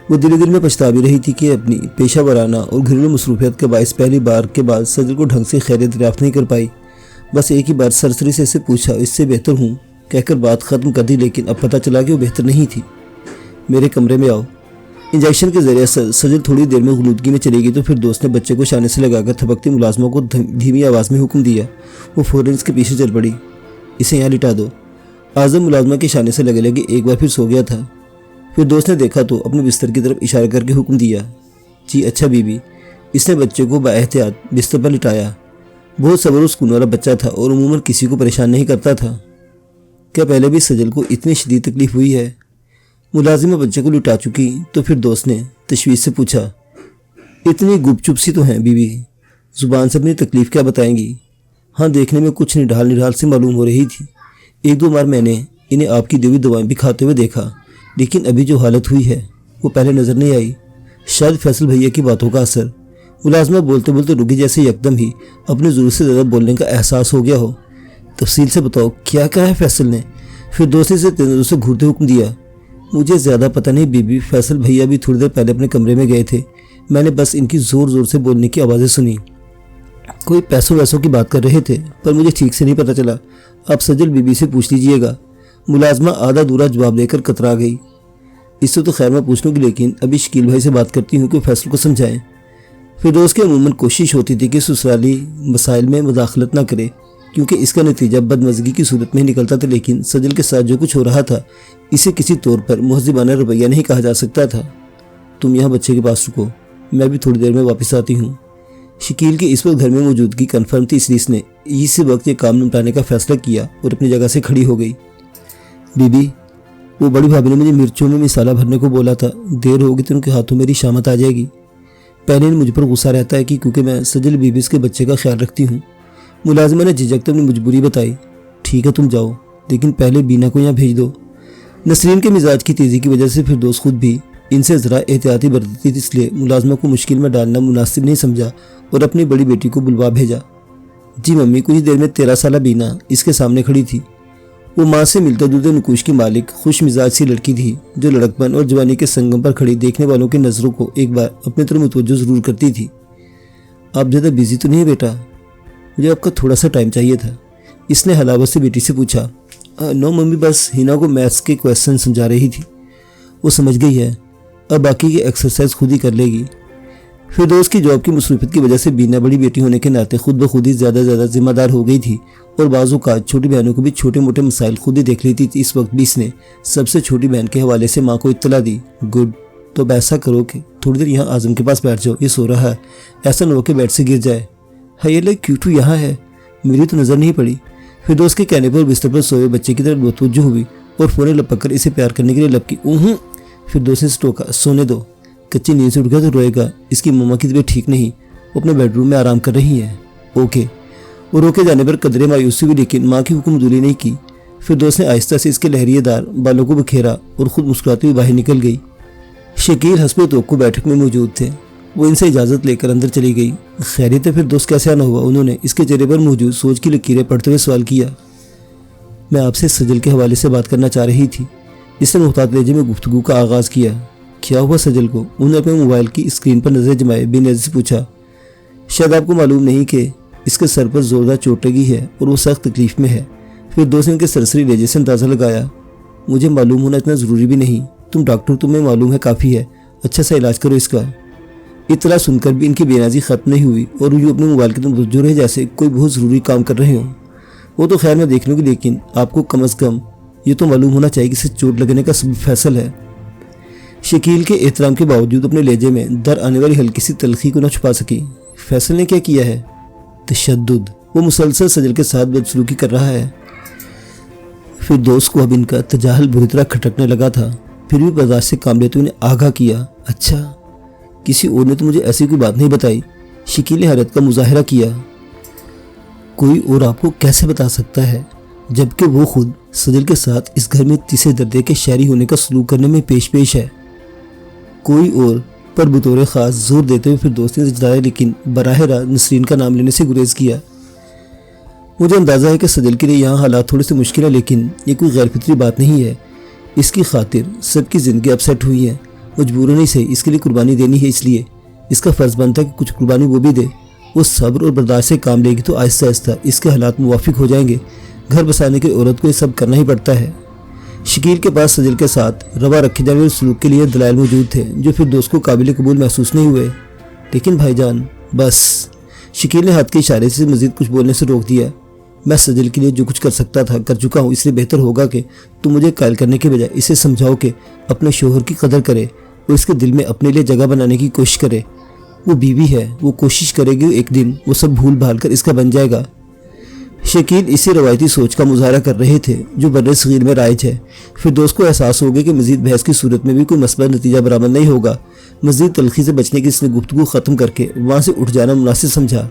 वो दिल दिल में पछता भी रही थी कि अपनी पेशा वराना और घरेलू मसरूफियत के बायस पहली बार के बाद सजल को ढंग से खैरियत दरियाफ्त नहीं कर पाई। बस एक ही बार सरसरी से इससे पूछा, इससे बेहतर हूँ कहकर बात ख़त्म कर दी, लेकिन अब पता चला कि वो बेहतर नहीं थी। मेरे कमरे में आओ। इंजेक्शन के जरिए सजल थोड़ी देर में गुलूदगी में चली गई तो फिर दोस्त ने बच्चे को शाने से लगाकर थपकती मुलाजमों को धीमी आवाज़ में हुक्म दिया। वो फौरन इसके पीछे चल पड़ी। इसे यहाँ लिटा दो। आज़म मुलाजमा के इशारे से लगे लगे एक बार फिर सो गया था। फिर दोस्त ने देखा तो अपने बिस्तर की तरफ इशारा करके हुक्म दिया, जी अच्छा बीबी। इसने बच्चे को बाएहतियात बिस्तर पर लिटाया। बहुत सब्र और सुकून वाला बच्चा था और उमूमन किसी को परेशान नहीं करता था। क्या पहले भी सजल को इतनी शदीद तकलीफ हुई है? मुलाजिमा बच्चे को लिटा चुकी तो फिर दोस्त ने तशवीश से पूछा, इतनी गुपचुप सी तो हैं बीबी, ज़ुबान से अपनी तकलीफ़ क्या बताएंगी? हाँ, देखने में कुछ निढाल निढाल से मालूम हो रही थी। एक दो बार मैंने इन्हें आपकी दी हुई दवाएं भी खाते हुए देखा, लेकिन अभी जो हालत हुई है वो पहले नज़र नहीं आई। शायद फैसल भैया की बातों का असर। मुलाजमा बोलते बोलते रुकी, जैसे यकदम ही अपने ज़रूरत से ज़्यादा बोलने का एहसास हो गया हो। तफसील से बताओ, क्या कहा है फैसल ने? फिर दोस्ती से तेज़ों से घूरते हुक्म दिया, मुझे ज़्यादा पता नहीं बीबी, फैसल भैया भी थोड़ी देर पहले अपने कमरे में गए थे। मैंने बस इनकी ज़ोर ज़ोर से बोलने की आवाज़ें सुनी। कोई पैसों वैसों की बात कर रहे थे, पर मुझे ठीक से नहीं पता चला। आप सजल बीबी से पूछ लीजिएगा। मुलाजमा आधा दूरा जवाब देकर कतरा गई। इससे तो खैर मैं पूछ लूँगी, लेकिन अभी शकील भाई से बात करती हूँ कि फैसल को समझाएं। फिर दोस्त की अमूमन कोशिश होती थी कि ससुराली मसाइल में मुदाखलत न करे, क्योंकि इसका नतीजा बदमज़गी की सूरत में ही निकलता था। लेकिन सजल के साथ जो कुछ हो रहा था, इसे किसी तौर पर मुहज़्ज़िबाना रवैया नहीं कहा जा सकता था। तुम यहाँ बच्चे के पास रुको, मैं भी थोड़ी देर में वापस आती हूँ। शकील की इस वक्त घर में मौजूदगी कन्फर्म थी, इसलिए इसने इसी वक्त ये काम निपटाने का फैसला किया और अपनी जगह से खड़ी हो गई। बीबी, वो बड़ी भाभी ने मुझे मिर्चों में मिसाला भरने को बोला था। देर होगी तो उनके हाथों मेरी शामत आ जाएगी। पहले मुझ पर गुस्सा रहता है कि क्योंकि मैं सजल बीबी के बच्चे का ख्याल रखती हूँ। मुलाजिमा ने झिझकते अपनी मजबूरी बताई। ठीक है, तुम जाओ, लेकिन पहले बीना को यहाँ भेज दो। नसरीन के मिजाज की तेज़ी की वजह से फिर दोस्त खुद भी इनसे ज़रा एहतियाती बरतती थी, इसलिए मुलाजिमा को मुश्किल में डालना मुनासिब नहीं समझा और अपनी बड़ी बेटी को बुलवा भेजा। जी मम्मी। कुछ देर में 13 साला बीना इसके सामने खड़ी थी। वो माँ से मिलता जुलते नकुश की मालिक खुश मिजाज सी लड़की थी, जो लड़कपन और जवानी के संगम पर खड़ी देखने वालों की नज़रों को एक बार अपनी तरफ मुतवज्जो ज़रूर करती थी। आप ज़्यादा बिजी तो नहीं है बेटा? मुझे आपका थोड़ा सा टाइम चाहिए था, इसने हलावत से बेटी से पूछा। नो मम्मी, बस हिना को मैथ्स के क्वेश्चन समझा रही थी। वो समझ गई है, अब बाकी की एक्सरसाइज खुद ही कर लेगी। फिर दोस्त की जॉब की मसरूफियत की वजह से बीना बड़ी बेटी होने के नाते खुद ब खुद ही ज़्यादा ज़िम्मेदार हो गई थी और बाजू का छोटी बहनों को भी छोटे मोटे मसाइल खुद ही देख लेती थी। इस वक्त भी इसने सबसे छोटी बहन के हवाले से माँ को इत्तला दी। गुड, तो अब ऐसा करो कि थोड़ी देर यहाँ आज़म के पास बैठ जाओ, ये सो रहा है, ऐसा न हो कि बेड से गिर जाए। है ये लग क्यूटू यहाँ है, मेरी तो नज़र नहीं पड़ी। फिर दोस्त के कहने पर बिस्तर पर सोए बच्चे की तरफ मुतवज्जो हुई और फ़ौरन लपक कर इसे प्यार करने के लिए लपकी। फिर दोस्त ने टोका, सोने दो, कच्ची नींद से उठ गया तो रोएगा। इसकी मम्मा की तबीयत ठीक नहीं, वो अपने बेडरूम में आराम कर रही है। ओके। वो रोके जाने पर कदरे मायूसी हुई, लेकिन माँ की हुक्मदुली नहीं की। फिर दोस्त ने आहिस्ता से इसके लहरिएदार बालों को बिखेरा और खुद मुस्कुराती हुई बाहर निकल गई। शकील हस्बे तवक्को बैठक में मौजूद थे। वो इनसे इजाज़त लेकर अंदर चली गई। खैरियत है? फिर दोस्त कैसे आना हुआ? उन्होंने इसके चेहरे पर मौजूद सोच की लकीरें पढ़ते हुए सवाल किया। मैं आपसे सजल के हवाले से बात करना चाह रही थी। इसने मुहतात लहजे में गुफ्तगू का आगाज़ किया। क्या हुआ सजल को? उन्होंने अपने मोबाइल की स्क्रीन पर नज़र जमाए बेनज़र से पूछा। शायद आपको मालूम नहीं कि इसके सर पर ज़ोरदार चोट लगी है और वो सख्त तकलीफ़ में है। फिर दोस्त ने इनके सरसरी लहजे से अंदाज़ा लगाया। मुझे मालूम होना इतना ज़रूरी भी नहीं, तुम डॉक्टर, तुम्हें मालूम है काफ़ी है। अच्छा सा इलाज करो इसका। इतला सुनकर भी इनकी बेनाजी ख़त्म नहीं हुई और यूँ अपने मोबाइल के तरफ मुतवज्जो रहे जैसे कोई बहुत ज़रूरी काम कर रहे हों। वो तो खैर मैं देख लूँगी, लेकिन आपको कम अज़ कम ये तो मालूम होना चाहिए कि इसे चोट लगने का सबब फैसल है। शकील के एहतराम के बावजूद अपने लहजे में दर आने वाली हल्की सी तलखी को न छुपा सकी। फैसल ने क्या किया है? तशद्दुद। वो मुसलसल सजल के साथ बदसलूकी कर रहा है। फिर दोस्त को अब इनका तजाहल बुरी तरह खटकने लगा था, फिर भी बर्दाश्त से काम लेते हुए आगाह किया। अच्छा, किसी और ने तो मुझे ऐसी कोई बात नहीं बताई। शकील ने हैरत का मुजाहरा किया। कोई और आपको कैसे बता सकता है, जबकि वो खुद सजल के साथ इस घर में तीसरे दर्जे के शहरी होने का सलूक करने में पेश है। कोई और पर बतौर ख़ास जोर देते हुए फिर दोस्त ने जताया, लेकिन बराह रास्त नसरीन का नाम लेने से गुरेज किया। मुझे अंदाज़ा है कि सजल के लिए यहाँ हालात थोड़े से मुश्किल है, लेकिन ये कोई गैर फितरी बात नहीं है। इसकी खातिर सबकी ज़िंदगी अपसेट हुई है, मजबूरन ही से इसके लिए कुर्बानी देनी है, इसलिए इसका फ़र्ज़ बनता है कि कुछ कुर्बानी वो भी दे। वो सब्र और बर्दाश्त से काम लेगी तो आहिस्ता आहिस्ता इसके हालात मुवाफिक हो जाएंगे। घर बसाने की औरत को ये सब करना ही पड़ता है। शकील के पास सजल के साथ रवा रखे जाने वाले सलूक के लिए दलाइल मौजूद थे, जो फिर दोस्त को काबिल कबूल महसूस नहीं हुए। लेकिन भाईजान, बस। शकील ने हाथ के इशारे से मज़ीद कुछ बोलने से रोक दिया। मैं सजल के लिए जो कुछ कर सकता था कर चुका हूँ, इसलिए बेहतर होगा कि तुम मुझे कायल करने के बजाय इसे समझाओ कि अपने शोहर की कदर करे और इसके दिल में अपने लिए जगह बनाने की कोशिश करे। वो बीवी है, वो कोशिश करेगी एक दिन वो सब भूल भाल कर इसका बन जाएगा। शकील इसी रवायती सोच का मुजाहरा कर रहे थे जो बर्रे सगीर में राइज है। फिर दोस्त को एहसास हो गया कि मजीद बहस की सूरत में भी कोई मसबत नतीजा बरामद नहीं होगा। मजीद तलखी से बचने की इसने गुफ्तगू ख़त्म करके वहाँ से उठ जाना मुनासिब समझा।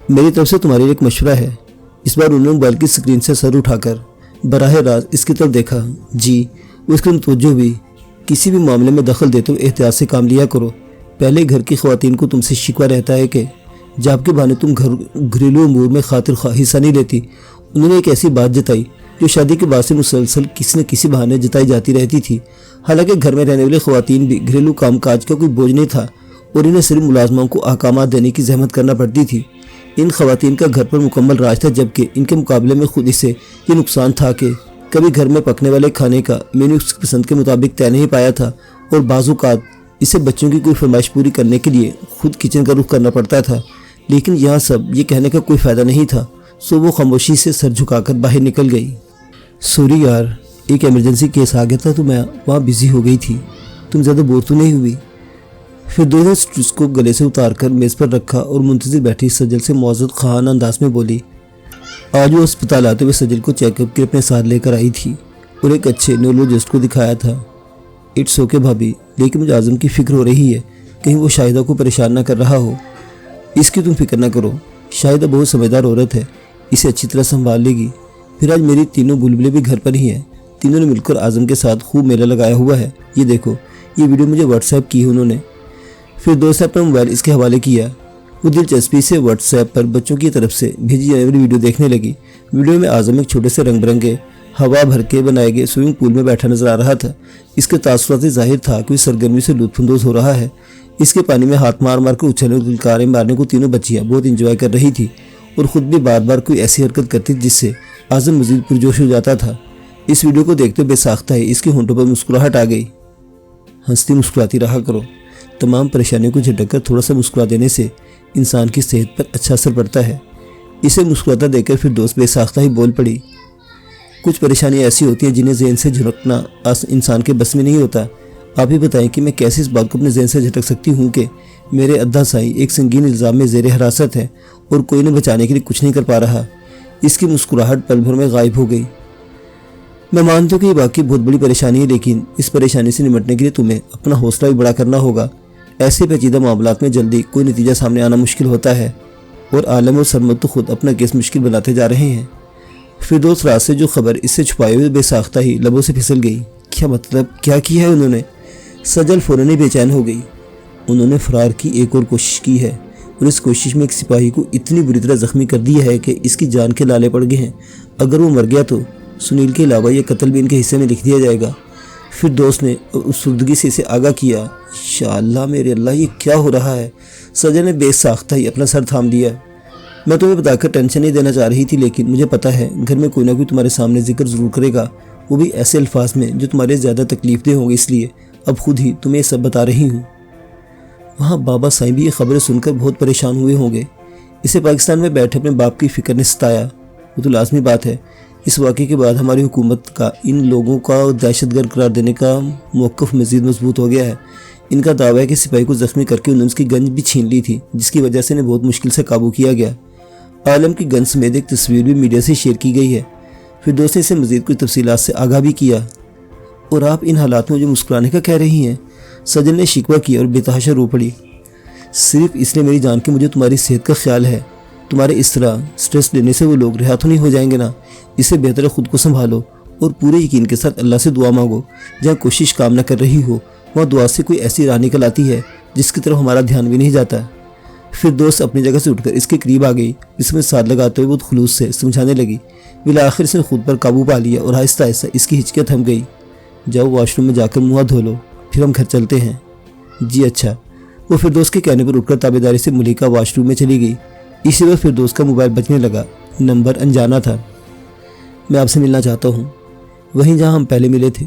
मेरी तरफ से तुम्हारे लिए एक मशवरा है। इस बार उन्होंने मोबाइल की स्क्रीन से सर उठाकर बराह रास्त इसकी तरफ देखा। जी, वो इसकी मुतवज्जो हुई। किसी भी मामले में दखल देते हुए एहतियात से काम लिया करो। पहले घर की ख़वातीन को तुमसे शिकवा रहता है कि जब के बहाने तुम घरेलू अमूर में खातिर हिस्सा नहीं लेती। उन्होंने एक ऐसी बात जताई जो शादी के बाद से मुसलसल किसी न किसी बहाने जताई जाती रहती थी। हालांकि घर में रहने वाली ख़वातीन भी घरेलू कामकाज का कोई बोझ नहीं था और इन्हें सिर्फ मुलाजमाओं को अहकामात देने की जहमत करना पड़ती थी। इन ख़वातीन का घर पर मुकम्मल राज था, जबकि इनके मुकाबले में खुद इसे ये नुकसान था कि कभी घर में पकने वाले खाने का मेन्यू उसकी पसंद के मुताबिक तय नहीं पाया था और बाज़-औक़ात इसे बच्चों की कोई फरमाइश पूरी करने के लिए खुद किचन का रुख करना पड़ता था। लेकिन यहाँ सब ये कहने का कोई फ़ायदा नहीं था, सो वो खामोशी से सर झुकाकर बाहर निकल गई। सॉरी यार, एक इमरजेंसी केस आ गया था तो मैं वहाँ बिज़ी हो गई थी। तुम ज़्यादा बोर तो नहीं हुई? फिर दोनों स्ट्रिप्स को गले से उतार कर मेज़ पर रखा और मुंतज़िर बैठी सजल से मौजूद खाना अंदाज में बोली। आज वो अस्पताल आते हुए सजल को चेकअप के अपने साथ लेकर आई थी और एक अच्छे न्यूरोलॉजिस्ट को दिखाया था। इट्स ओके भाभी, लेकिन मुझे आज़म की फ़िक्र हो रही है, कहीं वो शाहिदा को परेशान ना कर रहा हो। इसकी तुम फिक्र ना करो, शाहिदा बहुत समझदार औरत है, इसे अच्छी तरह संभाल लेगी। फिर आज मेरी तीनों बुलबुलें भी घर पर ही हैं। तीनों ने मिलकर आज़म के साथ खूब मेला लगाया हुआ है। ये देखो, ये वीडियो मुझे व्हाट्सएप की है उन्होंने। फिर दोस्त ने अपना मोबाइल इसके हवाले किया। वो दिलचस्पी से व्हाट्सएप पर बच्चों की तरफ से भेजी जाने वाली वीडियो देखने लगी। वीडियो में आज़म एक छोटे से रंग बिरंगे हवा भर के बनाए गए स्विमिंग पूल में बैठा नजर आ रहा था। इसके तासुरात से जाहिर था कि सरगर्मी से लुत्फानंदोज हो रहा है। इसके पानी में हाथ मार मार कर उछलने और दिलकारें मारने को तीनों बच्चियां बहुत इंजॉय कर रही थी और ख़ुद भी बार बार कोई ऐसी हरकत करती जिससे आज़म मजीद पुरजोश हो जाता था। इस वीडियो को देखते बेसाख्ता ही इसके होंठों पर मुस्कुराहट आ गई। हंसती मुस्कुराती रहा करो। तमाम परेशानियों को झटक कर थोड़ा सा मुस्कुरा देने से इंसान की सेहत पर अच्छा असर पड़ता है। इसे मुस्कुराता देखकर फिर दोस्त बेसाख्ता ही बोल पड़ी। कुछ परेशानियाँ ऐसी होती हैं जिन्हें जहन से झटकना इंसान के बस में नहीं होता। आप ही बताएं कि मैं कैसे इस बात को अपने जहन से झटक सकती हूँ कि मेरे अद्दा साई एक संगीन इल्ज़ाम में ज़ेर हिरासत है और कोई इन्हें बचाने के लिए कुछ नहीं कर पा रहा। इसकी मुस्कुराहट पल भर में गायब हो गई। मैं मानती हूँ कि ये वाकई बहुत बड़ी परेशानी है, लेकिन इस परेशानी से निपटने के लिए तुम्हें अपना हौसला भी बड़ा करना होगा। ऐसे पेचीदा मामलात में जल्दी कोई नतीजा सामने आना मुश्किल होता है और आलम और सरमद तो खुद अपना केस मुश्किल बनाते जा रहे हैं। फिर दोस्त रात से जो खबर इससे छुपाए हुए बेसाख्ता ही लबों से फिसल गई। क्या मतलब, क्या किया है उन्होंने? सजल फौरन ही बेचैन हो गई। उन्होंने फरार की एक और कोशिश की है और इस कोशिश में एक सिपाही को इतनी बुरी तरह जख्मी कर दिया है कि इसकी जान के लाले पड़ गए हैं। अगर वो मर गया तो सुनील के अलावा ये कत्ल भी इनके हिस्से में लिख दिया जाएगा। फिर दोस्त ने उसुर्दगी से इसे आगाह किया। इंशाअल्लाह मेरे अल्लाह, ये क्या हो रहा है? सजल ने बेसाख्ता ही अपना सर थाम दिया। मैं तुम्हें बताकर टेंशन नहीं देना चाह रही थी, लेकिन मुझे पता है घर में कोई ना कोई तुम्हारे सामने जिक्र ज़रूर करेगा, वो भी ऐसे अल्फाज में जो तुम्हारे ज़्यादा तकलीफदेह होंगे, इसलिए अब खुद ही तुम्हें सब बता रही हूँ। वहाँ बाबा साईं भी ये खबरें सुनकर बहुत परेशान हुए होंगे। इसे पाकिस्तान में बैठे अपने बाप की फ़िक्र ने सताया। वो तो लाजमी बात है। इस वाक़े के बाद हमारी हुकूमत का इन लोगों का दहशतगर्द करार देने का मौक़िफ़ मज़ीद मजबूत हो गया है। इनका दावा है कि सिपाही को ज़ख्मी करके उन्होंने उसकी गंज भी छीन ली थी, जिसकी वजह से इन्हें बहुत मुश्किल से काबू किया गया। आलम की गंज समेत एक तस्वीर भी मीडिया से शेयर की गई है। फिर दोस्त ने इसे मज़ीद कुछ तफसीलात से आगाह भी किया। और आप इन हालात में जो मुस्कुराने का कह रही हैं? सजल ने शिकवा किया और बेतहाशा रो पड़ी। सिर्फ इसलिए मेरी जान कि मुझे तुम्हारी सेहत का ख्याल है। तुम्हारे इस तरह स्ट्रेस लेने से वो लोग रिहा तो नहीं हो जाएंगे ना? इससे बेहतर है खुद को संभालो और पूरे यकीन के साथ अल्लाह से दुआ मांगो। जहाँ कोशिश काम न कर रही हो वहाँ दुआ से कोई ऐसी राह निकल आती है जिसकी तरफ हमारा ध्यान भी नहीं जाता। फिर दोस्त अपनी जगह से उठकर इसके करीब आ गई, जिसमें साथ लगाते हुए बहुत खुलूस से समझाने लगी। बिला आखिर इसने खुद पर काबू पा लिया और आहिस्ता आहिस्ता इसकी हिचकियाँ थम गई। जाओ वॉशरूम में जाकर मुँह धो लो, फिर हम घर चलते हैं। जी अच्छा। वो फिर दोस्त के कहने पर उठकर ताबेदारी से मलिका वॉशरूम में चली गई। इसी वक्त फिर दोस्त का मोबाइल बजने लगा। नंबर अनजाना था। मैं आपसे मिलना चाहता हूँ, वहीं जहाँ हम पहले मिले थे।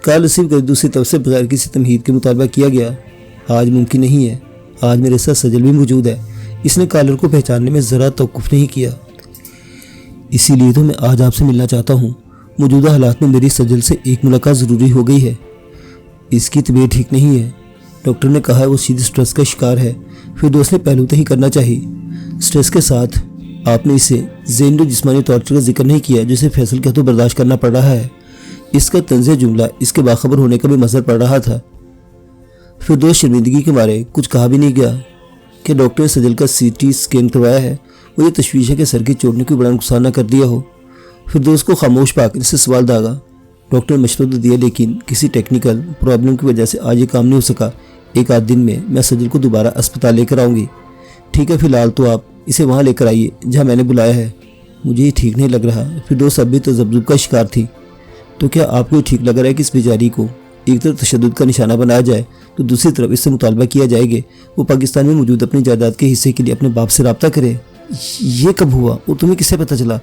कॉल रिसीव कर दूसरी तरफ से बगैर किसी तमहीद के मुतालबा किया गया। आज मुमकिन नहीं है, आज मेरे साथ सजल भी मौजूद है। इसने कॉलर को पहचानने में ज़रा तवक़ुफ़ नहीं किया। इसीलिए तो मैं आज आपसे मिलना चाहता हूँ। मौजूदा हालात में मेरी सजल से एक मुलाकात ज़रूरी हो गई है। इसकी तबीयत ठीक नहीं है। डॉक्टर ने कहा है वो सीधे स्ट्रेस का शिकार है। फिर दोस्त ने पहलू तो ही करना चाहिए। स्ट्रेस के साथ आपने इसे ज़हनी और जिस्मानी टॉर्चर का जिक्र नहीं किया जिसे फैसल कहते बर्दाश्त करना पड़ रहा है। इसका तंज़ जुमला इसके बाखबर होने का भी मज़र पड़ रहा था। फिर दोस्त शर्मिंदगी के मारे कुछ कहा भी नहीं गया कि डॉक्टर ने सजल का CT स्कैन करवाया है। मुझे तशवीश है कि सर की चोट ने कोई बड़ा नुकसान न कर दिया हो। फिर दोस्त को खामोश पाकर इससे सवाल दागा। डॉक्टर ने मशवरा तो दिया लेकिन किसी टेक्निकल प्रॉब्लम की वजह से आज ये काम नहीं हो सका। एक आध दिन में मैं सजल को दोबारा अस्पताल लेकर आऊँगी। ठीक है, फिलहाल तो आप इसे वहाँ लेकर आइए जहाँ मैंने बुलाया है। मुझे ये ठीक नहीं लग रहा। फिर दोस्त अब भी तजब्जुब का शिकार थी। तो क्या आपको ठीक लग रहा है कि इस बेचारी को एक तरफ तशद्दुद का निशाना बनाया जाए तो दूसरी तरफ इससे मुतालबा किया जाएगा वो पाकिस्तान में मौजूद अपनी जायदाद के हिस्से के लिए अपने बाप से रब्ता करे? ये कब हुआ और तुम्हें किससे पता चला?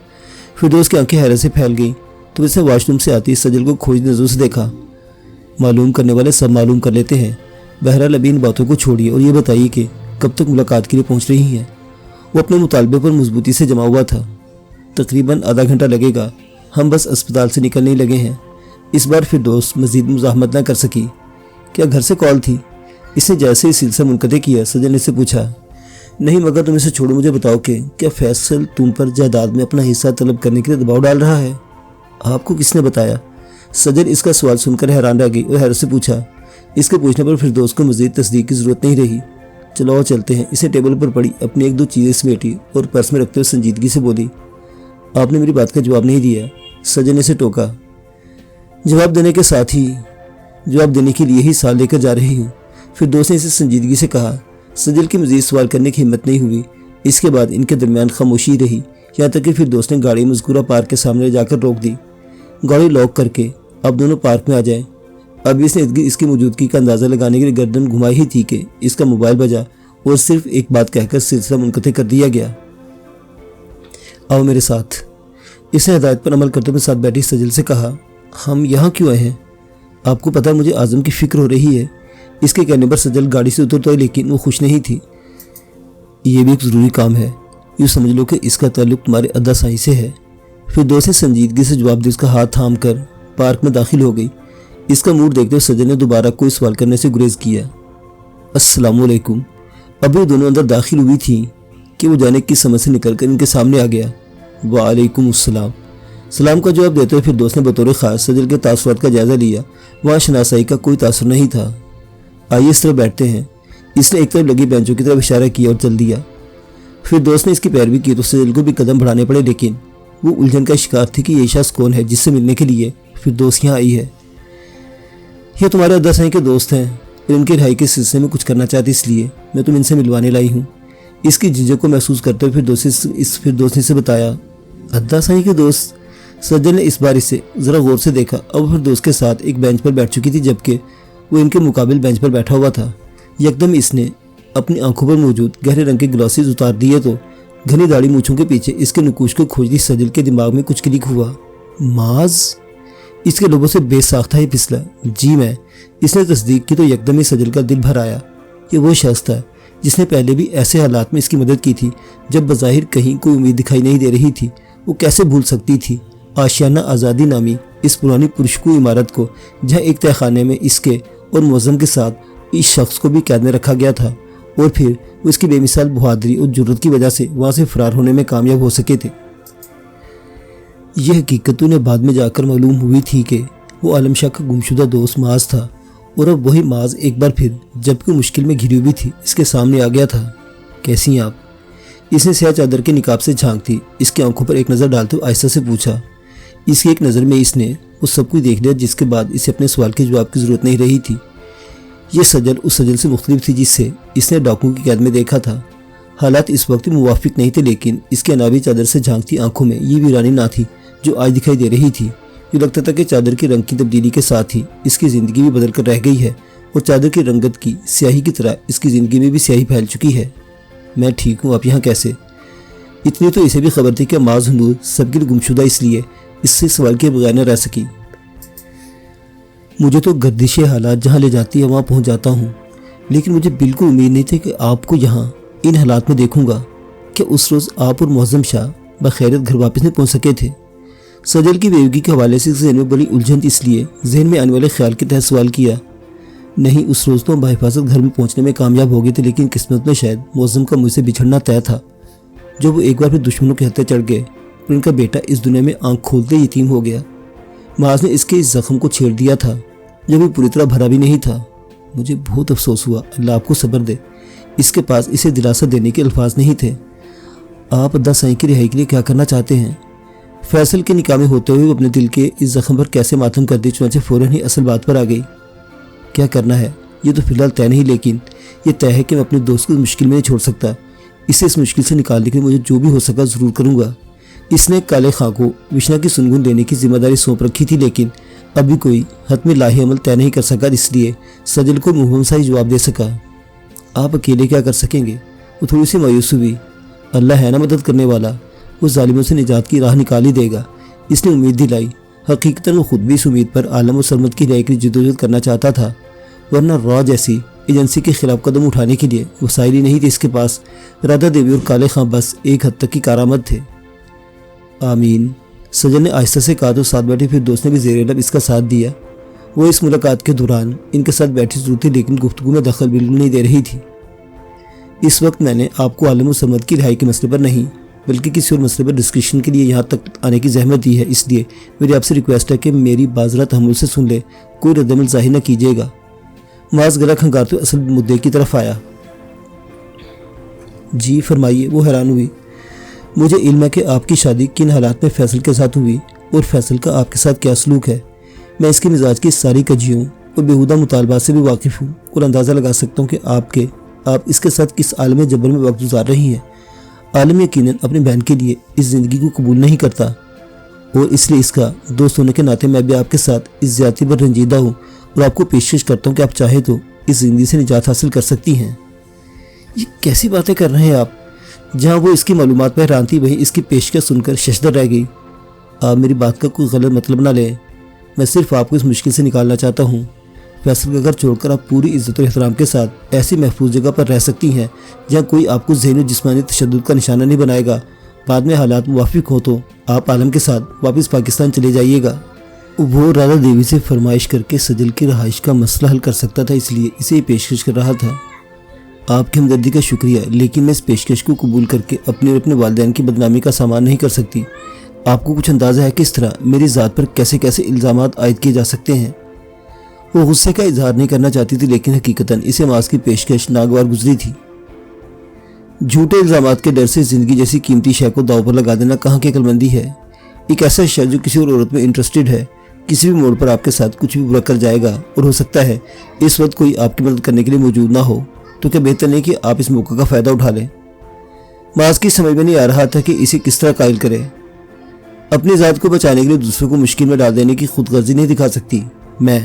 फिर दोस्त की आंखें हैरत से फैल गईं। तो इसने वॉशरूम से आती सजल को खोज नजरों से देखा। मालूम करने वाले सब मालूम कर लेते हैं। बहरहाल अभी इन बातों को छोड़िए और ये बताइए कि कब तक मुलाकात के लिए पहुंच रही हैं? वो अपने मुतालबे पर मजबूती से जमा हुआ था। तकरीबन आधा घंटा लगेगा। हम बस अस्पताल से निकलने ही लगे हैं। इस बार फिर दोस्त मजीद मुज़ाहमत न कर सकी। क्या घर से कॉल थी? इसने जैसे ही सिलसिला मुनक़ते किया सजल ने से पूछा। नहीं, मगर तुम इसे छोड़ो, मुझे बताओ कि क्या फैसल तुम पर जायदाद में अपना हिस्सा तलब करने के लिए दबाव डाल रहा है? आपको किसने बताया? सजल इसका सवाल सुनकर हैरान रह गई और हैरत से पूछा। इसके पूछने पर फिर दोस्त को मजीद तस्दीक की ज़रूरत नहीं रही। चलो और चलते हैं। इसे टेबल पर पड़ी अपनी एक दो चीज़ें समेटी और पर्स में रखते हुए संजीदगी से बोली। आपने मेरी बात का जवाब नहीं दिया। सजल ने से टोका। जवाब देने के लिए ही साल लेकर जा रही हूँ। फिर दोस्त ने इसे संजीदगी से कहा। सजल की मजीद सवाल करने की हिम्मत नहीं हुई। इसके बाद इनके दरमियान खामोशी रही, यहाँ तक कि फिर दोस्त ने गाड़ी मज़कूरा पार्क के सामने जाकर रोक दी। गाड़ी लॉक करके अब दोनों पार्क में आ जाएं। अब इसने इसकी मौजूदगी का अंदाज़ा लगाने के लिए गर्दन घुमाई ही थी कि इसका मोबाइल बजा और सिर्फ एक बात कहकर सिलसिला मुनक़ते कर दिया गया। आओ मेरे साथ। इसने हिदायत पर अमल करते हुए साथ बैठी सजल से कहा। हम यहाँ क्यों आए हैं? आपको पता है मुझे आज़म की फ़िक्र हो रही है। इसके कहने पर सजल गाड़ी से उतर तो आई लेकिन वो खुश नहीं थी। ये भी एक ज़रूरी काम है। यूँ समझ लो कि इसका ताल्लुक़ तुम्हारे अदा साईं से है। फिर दोस्त ने संजीदगी से जवाब दे उसका हाथ थाम कर पार्क में दाखिल हो गई। इसका मूड देखते हुए सजल ने दोबारा कोई सवाल करने से गुरेज किया। अस्सलामुअलैकुम। अभी दोनों अंदर दाखिल हुई थी कि वो जाने की समझ से निकलकर इनके सामने आ गया। वालेकुम अस्सलाम। सलाम का जवाब देते हुए फिर दोस्त ने बतौर ख़ास सजल के तासुरात का जायज़ा लिया। वहाँ शनासाई का कोई तासुर नहीं था। आइए इस तरफ बैठते हैं। इसने एक तरफ लगी बेंचों की तरफ इशारा किया और चल दिया। फिर दोस्त ने इसकी पैरवी की तो सजल को भी कदम बढ़ाने पड़े लेकिन वो उलझन का शिकार थी कि ये शख्स कौन है जिससे मिलने के लिए फिर दोस्त यहाँ आई है। ये तुम्हारे अदा साईं के दोस्त हैं और इनके रिहाई के सिलसिले में कुछ करना चाहती इसलिए मैं तुम इनसे मिलवाने लाई हूँ। इसकी झिझक को महसूस करते हुए फिर दोस्त ने इसे बताया। अदा साईं के दोस्त? सज्जन ने इस बार इसे ज़रा गौर से देखा। अब फिर दोस्त के साथ एक बेंच पर बैठ चुकी थी जबकि वो इनके मुकाबिल बेंच पर बैठा हुआ था। यकदम इसने अपनी आंखों पर मौजूद गहरे रंग के ग्लासेस उतार दिए तो घनी दाढ़ी मूंछों के पीछे इसके नकूश को खोजती सजल के दिमाग में कुछ क्लिक हुआ। माज? इसके लोगों से बेसाख्ता ही फिसला। जी मैं। इसने तस्दीक की तो यकदम ही सजल का दिल भर आया। ये वो शख्स था जिसने पहले भी ऐसे हालात में इसकी मदद की थी जब बज़ाहिर कहीं कोई उम्मीद दिखाई नहीं दे रही थी। वो कैसे भूल सकती थी आशियाना आज़ादी नामी इस पुरानी पुरस्कू इमारत को जहाँ एक तहखाने में इसके और मौज़म के साथ इस शख्स को भी कैद में रखा गया था और फिर वो इसकी बेमिसाल बहादुरी और जुर्रत की वजह से वहाँ से फरार होने में कामयाब हो सके थे। यह हकीकत उन्हें बाद में जाकर मालूम हुई थी कि वो आलम शाह का गुमशुदा दोस्त माज था और अब वही माज एक बार फिर जबकि मुश्किल में घिरी हुई थी इसके सामने आ गया था। कैसी हैं आप? इसने स्याह चादर के निकाब से झांकती इसकी आंखों पर एक नज़र डालते हुए आहिस्ता से पूछा। इसकी एक नज़र में इसने उस सब कुछ देख लिया जिसके बाद इसे अपने सवाल के जवाब की ज़रूरत नहीं रही थी। ये सजल उस सजल से मुख्तलिफ थी जिससे इसने डाकुओं की कैद में देखा था। हालात इस वक्त मुवाफिक नहीं थे लेकिन इसके अनाबी चादर से झांकती आंखों में ये वीरानी ना थी जो आज दिखाई दे रही थी। ये लगता था कि चादर के रंग की तब्दीली के साथ ही इसकी ज़िंदगी भी बदल कर रह गई है और चादर की रंगत की स्याही की तरह इसकी ज़िंदगी में भी स्याही फैल चुकी है। मैं ठीक हूँ, आप यहाँ कैसे? इतनी तो इसे भी खबर थी कि माज हंदूर सबके लिए गुमशुदा इसलिए इससे सवाल के बगैर न रह सकी। मुझे तो गर्दिश हालात जहाँ ले जाती है वहाँ पहुँच जाता हूँ लेकिन मुझे बिल्कुल उम्मीद नहीं थी कि आपको यहाँ इन हालात में देखूँगा। क्या उस रोज़ आप और मौज़म शाह बखैरत घर वापस नहीं पहुंच सके थे। सजल की बेवगी के हवाले से जहन में बड़ी उलझन थी, इसलिए जहन में आने वाले ख्याल के तहत सवाल किया। नहीं, उस रोज़ तो हम बाहिफाजत घर में पहुंचने में कामयाब हो गए थे, लेकिन किस्मत में शायद मौसम का मुझसे बिछड़ना तय था। जब वो एक बार फिर दुश्मनों के हत्थे चढ़ गए और इनका बेटा इस दुनिया में आंख खोलते यतीम हो गया। माज ने इसके इस जख्म को छेड़ दिया था जब वो पूरी तरह भरा भी नहीं था। मुझे बहुत अफसोस हुआ। अल्लाह आपको सब्र दे। इसके पास इसे दिलासा देने के अल्फाज नहीं थे। आप अद्दा साईं की रिहाई के लिए क्या करना चाहते हैं? फैसल के निकाह में होते हुए अपने दिल के इस जख्म पर कैसे मातम कर दी, चुनांचे फ़ौरन ही असल बात पर आ गई। क्या करना है ये तो फिलहाल तय नहीं, लेकिन ये तय है कि मैं अपने दोस्त को मुश्किल में नहीं छोड़ सकता। इसे इस मुश्किल से निकालने के लिए मुझे जो भी हो सका ज़रूर करूँगा। इसने काले खां को विष्णा की सुनगुन देने की जिम्मेदारी सौंप रखी थी, लेकिन अभी कोई हतमी लाही अमल तय नहीं कर सका, इसलिए सजल को मुहम्मद सा ही जवाब दे सका। आप अकेले क्या कर सकेंगे? वो थोड़ी सी मायूस हुई। अल्लाह है ना मदद करने वाला, वो जालिमों से निजात की राह निकाल ही देगा। इसने उम्मीद दिलाई। हकीकतन वो खुद भी इस उम्मीद पर आलम और सरमद की रिहाई के लिए जद्दोजहद करना चाहता था, वरना रॉ जैसी एजेंसी के खिलाफ कदम उठाने के लिए वसाइल ही नहीं थे इसके पास। राधा देवी और काले खां बस एक हद तक की कारामद थे। आमीन, सजन ने आहिस्ता से कहा तो साथ बैठे फिर दोस्त ने भी ज़ेरे लब इसका साथ दिया। वो इस मुलाकात के दौरान इनके साथ बैठी जरूर थी, लेकिन गुफ्तगू में दखल बिल्कुल नहीं दे रही थी। इस वक्त मैंने आपको आलम और सरमद की रिहाई के मसले पर नहीं बल्कि किसी और मसले पर डिस्कशन के लिए यहाँ तक आने की जहमत दी है, इसलिए मेरी आपसे रिक्वेस्ट है कि मेरी बाजरा तहम्मुल से सुन ले, कोई रद्दमल ज़ाहिर न कीजिएगा। माज गला खंगारते असल मुद्दे की तरफ आया। जी फरमाइए। वो हैरान हुई। मुझे इल्म है कि आपकी शादी किन हालात में फैसल के साथ हुई और फैसल का आपके साथ क्या सलूक है। मैं इसके मिजाज की सारी कजियों और बेहुदा मुतालबात से भी वाकिफ़ हूँ और अंदाज़ा लगा सकता हूँ कि आप इसके साथ किस आलम जबर में वक्त गुजार रही हैं। आलम यकीनन अपनी बहन के लिए इस ज़िंदगी को कबूल नहीं करता और इसलिए इसका दोस्त होने के नाते मैं भी आपके साथ इस ज़्यादती पर रंजीदा हूँ और आपको पेशकश करता हूँ कि आप चाहे तो इस ज़िंदगी से निजात हासिल कर सकती हैं। ये कैसी बातें कर रहे हैं आप? जहाँ वो इसकी मालूमात में हैरान थी, वहीं इसकी पेशकश सुनकर शशदर रह गई। आप मेरी बात का कोई गलत मतलब ना लें। मैं सिर्फ आपको इस मुश्किल से निकालना चाहता हूँ। फैसल का घर छोड़कर आप पूरी इज्जत और एहतराम के साथ ऐसी महफूज जगह पर रह सकती हैं जहाँ कोई आपको ज़हनी जिस्मानी तशद्दुद का निशाना नहीं बनाएगा। बाद में हालात मुवाफिक हो तो आप आलम के साथ वापस पाकिस्तान चले जाइएगा। वो राधा देवी से फरमाइश करके सजल की रहाइश का मसला हल कर सकता था, इसलिए इसे पेशकश कर रहा था। आपकी हमदर्दी का शुक्रिया, लेकिन मैं इस पेशकश को कबूल करके अपने और अपने वालिदैन की बदनामी का सामान नहीं कर सकती। आपको कुछ अंदाज़ा है कि इस तरह मेरी ज़ात पर कैसे कैसे इल्ज़ामात आयद किए जा सकते हैं। वो गुस्से का इजहार नहीं करना चाहती थी, लेकिन हकीकतन इसे माज की पेशकश नागवार गुजरी थी। झूठे इल्ज़ामात के डर से ज़िंदगी जैसी कीमती शय को दाव पर लगा देना कहाँ की अक्लमंदी है। एक ऐसा शख्स जो किसी और औरत में इंटरेस्टेड है किसी भी मोड़ पर आपके साथ कुछ भी बुरा कर जाएगा, और हो सकता है इस वक्त कोई आपकी मदद करने के लिए मौजूद ना हो, तो क्या बेहतर नहीं कि आप इस मौके का फ़ायदा उठा लें। माज की समझ में नहीं आ रहा था कि इसे किस तरह कायल करे। अपनी ज़ात को बचाने के लिए दूसरों को मुश्किल में डाल देने की खुदगर्जी नहीं दिखा सकती। मैं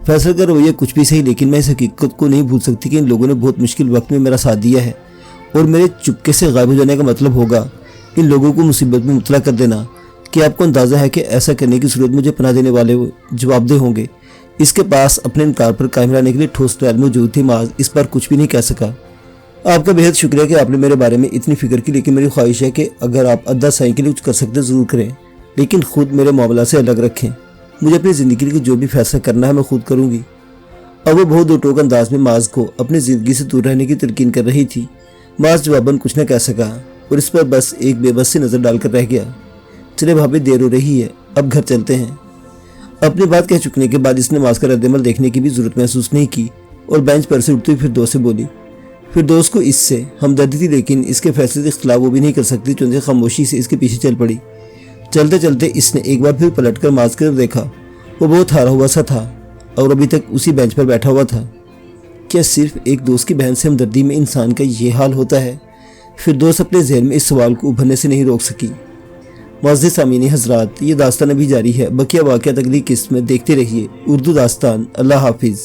फैसला का रवैया कुछ भी सही, लेकिन मैं इस हकीकत को नहीं भूल सकती कि इन लोगों ने बहुत मुश्किल वक्त में मेरा साथ दिया है, और मेरे चुपके से गायब हो जाने का मतलब होगा इन लोगों को मुसीबत में मुब्तला कर देना। कि आपको अंदाज़ा है कि ऐसा करने की सूरत मुझे पनाह देने वाले जवाबदेह होंगे। इसके पास अपने इनकार पर कायम रहने के लिए ठोस दलाल मौजूद थी। माज इस पर कुछ भी नहीं कह सका। आपका बेहद शुक्रिया कि आपने मेरे बारे में इतनी फिक्र की, लेकिन मेरी ख्वाहिश है कि अगर आप अद्दा साईं के लिए कुछ कर सकते ज़रूर करें, लेकिन खुद मेरे मामला से अलग रखें। मुझे अपनी ज़िंदगी के लिए जो भी फैसला करना है मैं खुद करूँगी। अब वो बहुत दो टोक अंदाज में माज को अपनी ज़िंदगी से दूर रहने की तलकीन कर रही थी। माज जवाबन कुछ न कह सका और इस पर बस एक बेबस सी नज़र डालकर रह गया। चले भाभी, देर हो रही है, अब घर चलते हैं। अपनी बात कह चुकने के बाद इसने माज का रद्दमल देखने की भी जरूरत महसूस नहीं की और बेंच पर से उठती हुई फिर दोस्त से बोली। फिर दोस्त को इससे हमदर्दी थी, लेकिन इसके फैसले के खिलाफ वो भी नहीं कर सकती, चुनसे खामोशी से इसके पीछे चल पड़ी। चलते चलते इसने एक बार फिर पलटकर माज की तरफ देखा। वो बहुत हारा हुआ सा था और अभी तक उसी बेंच पर बैठा हुआ था। क्या सिर्फ एक दोस्त की बहन से हमदर्दी में इंसान का ये हाल होता है? फिर दोस्त अपने जहन में इस सवाल को उभरने से नहीं रोक सकी। मुअज़्ज़िज़ सामीनी हज़रात, ये दास्तान अभी जारी है। बकिया वाक़ियात अगली किस्त में देखते रहिए। उर्दू दास्तान। अल्लाह हाफिज़।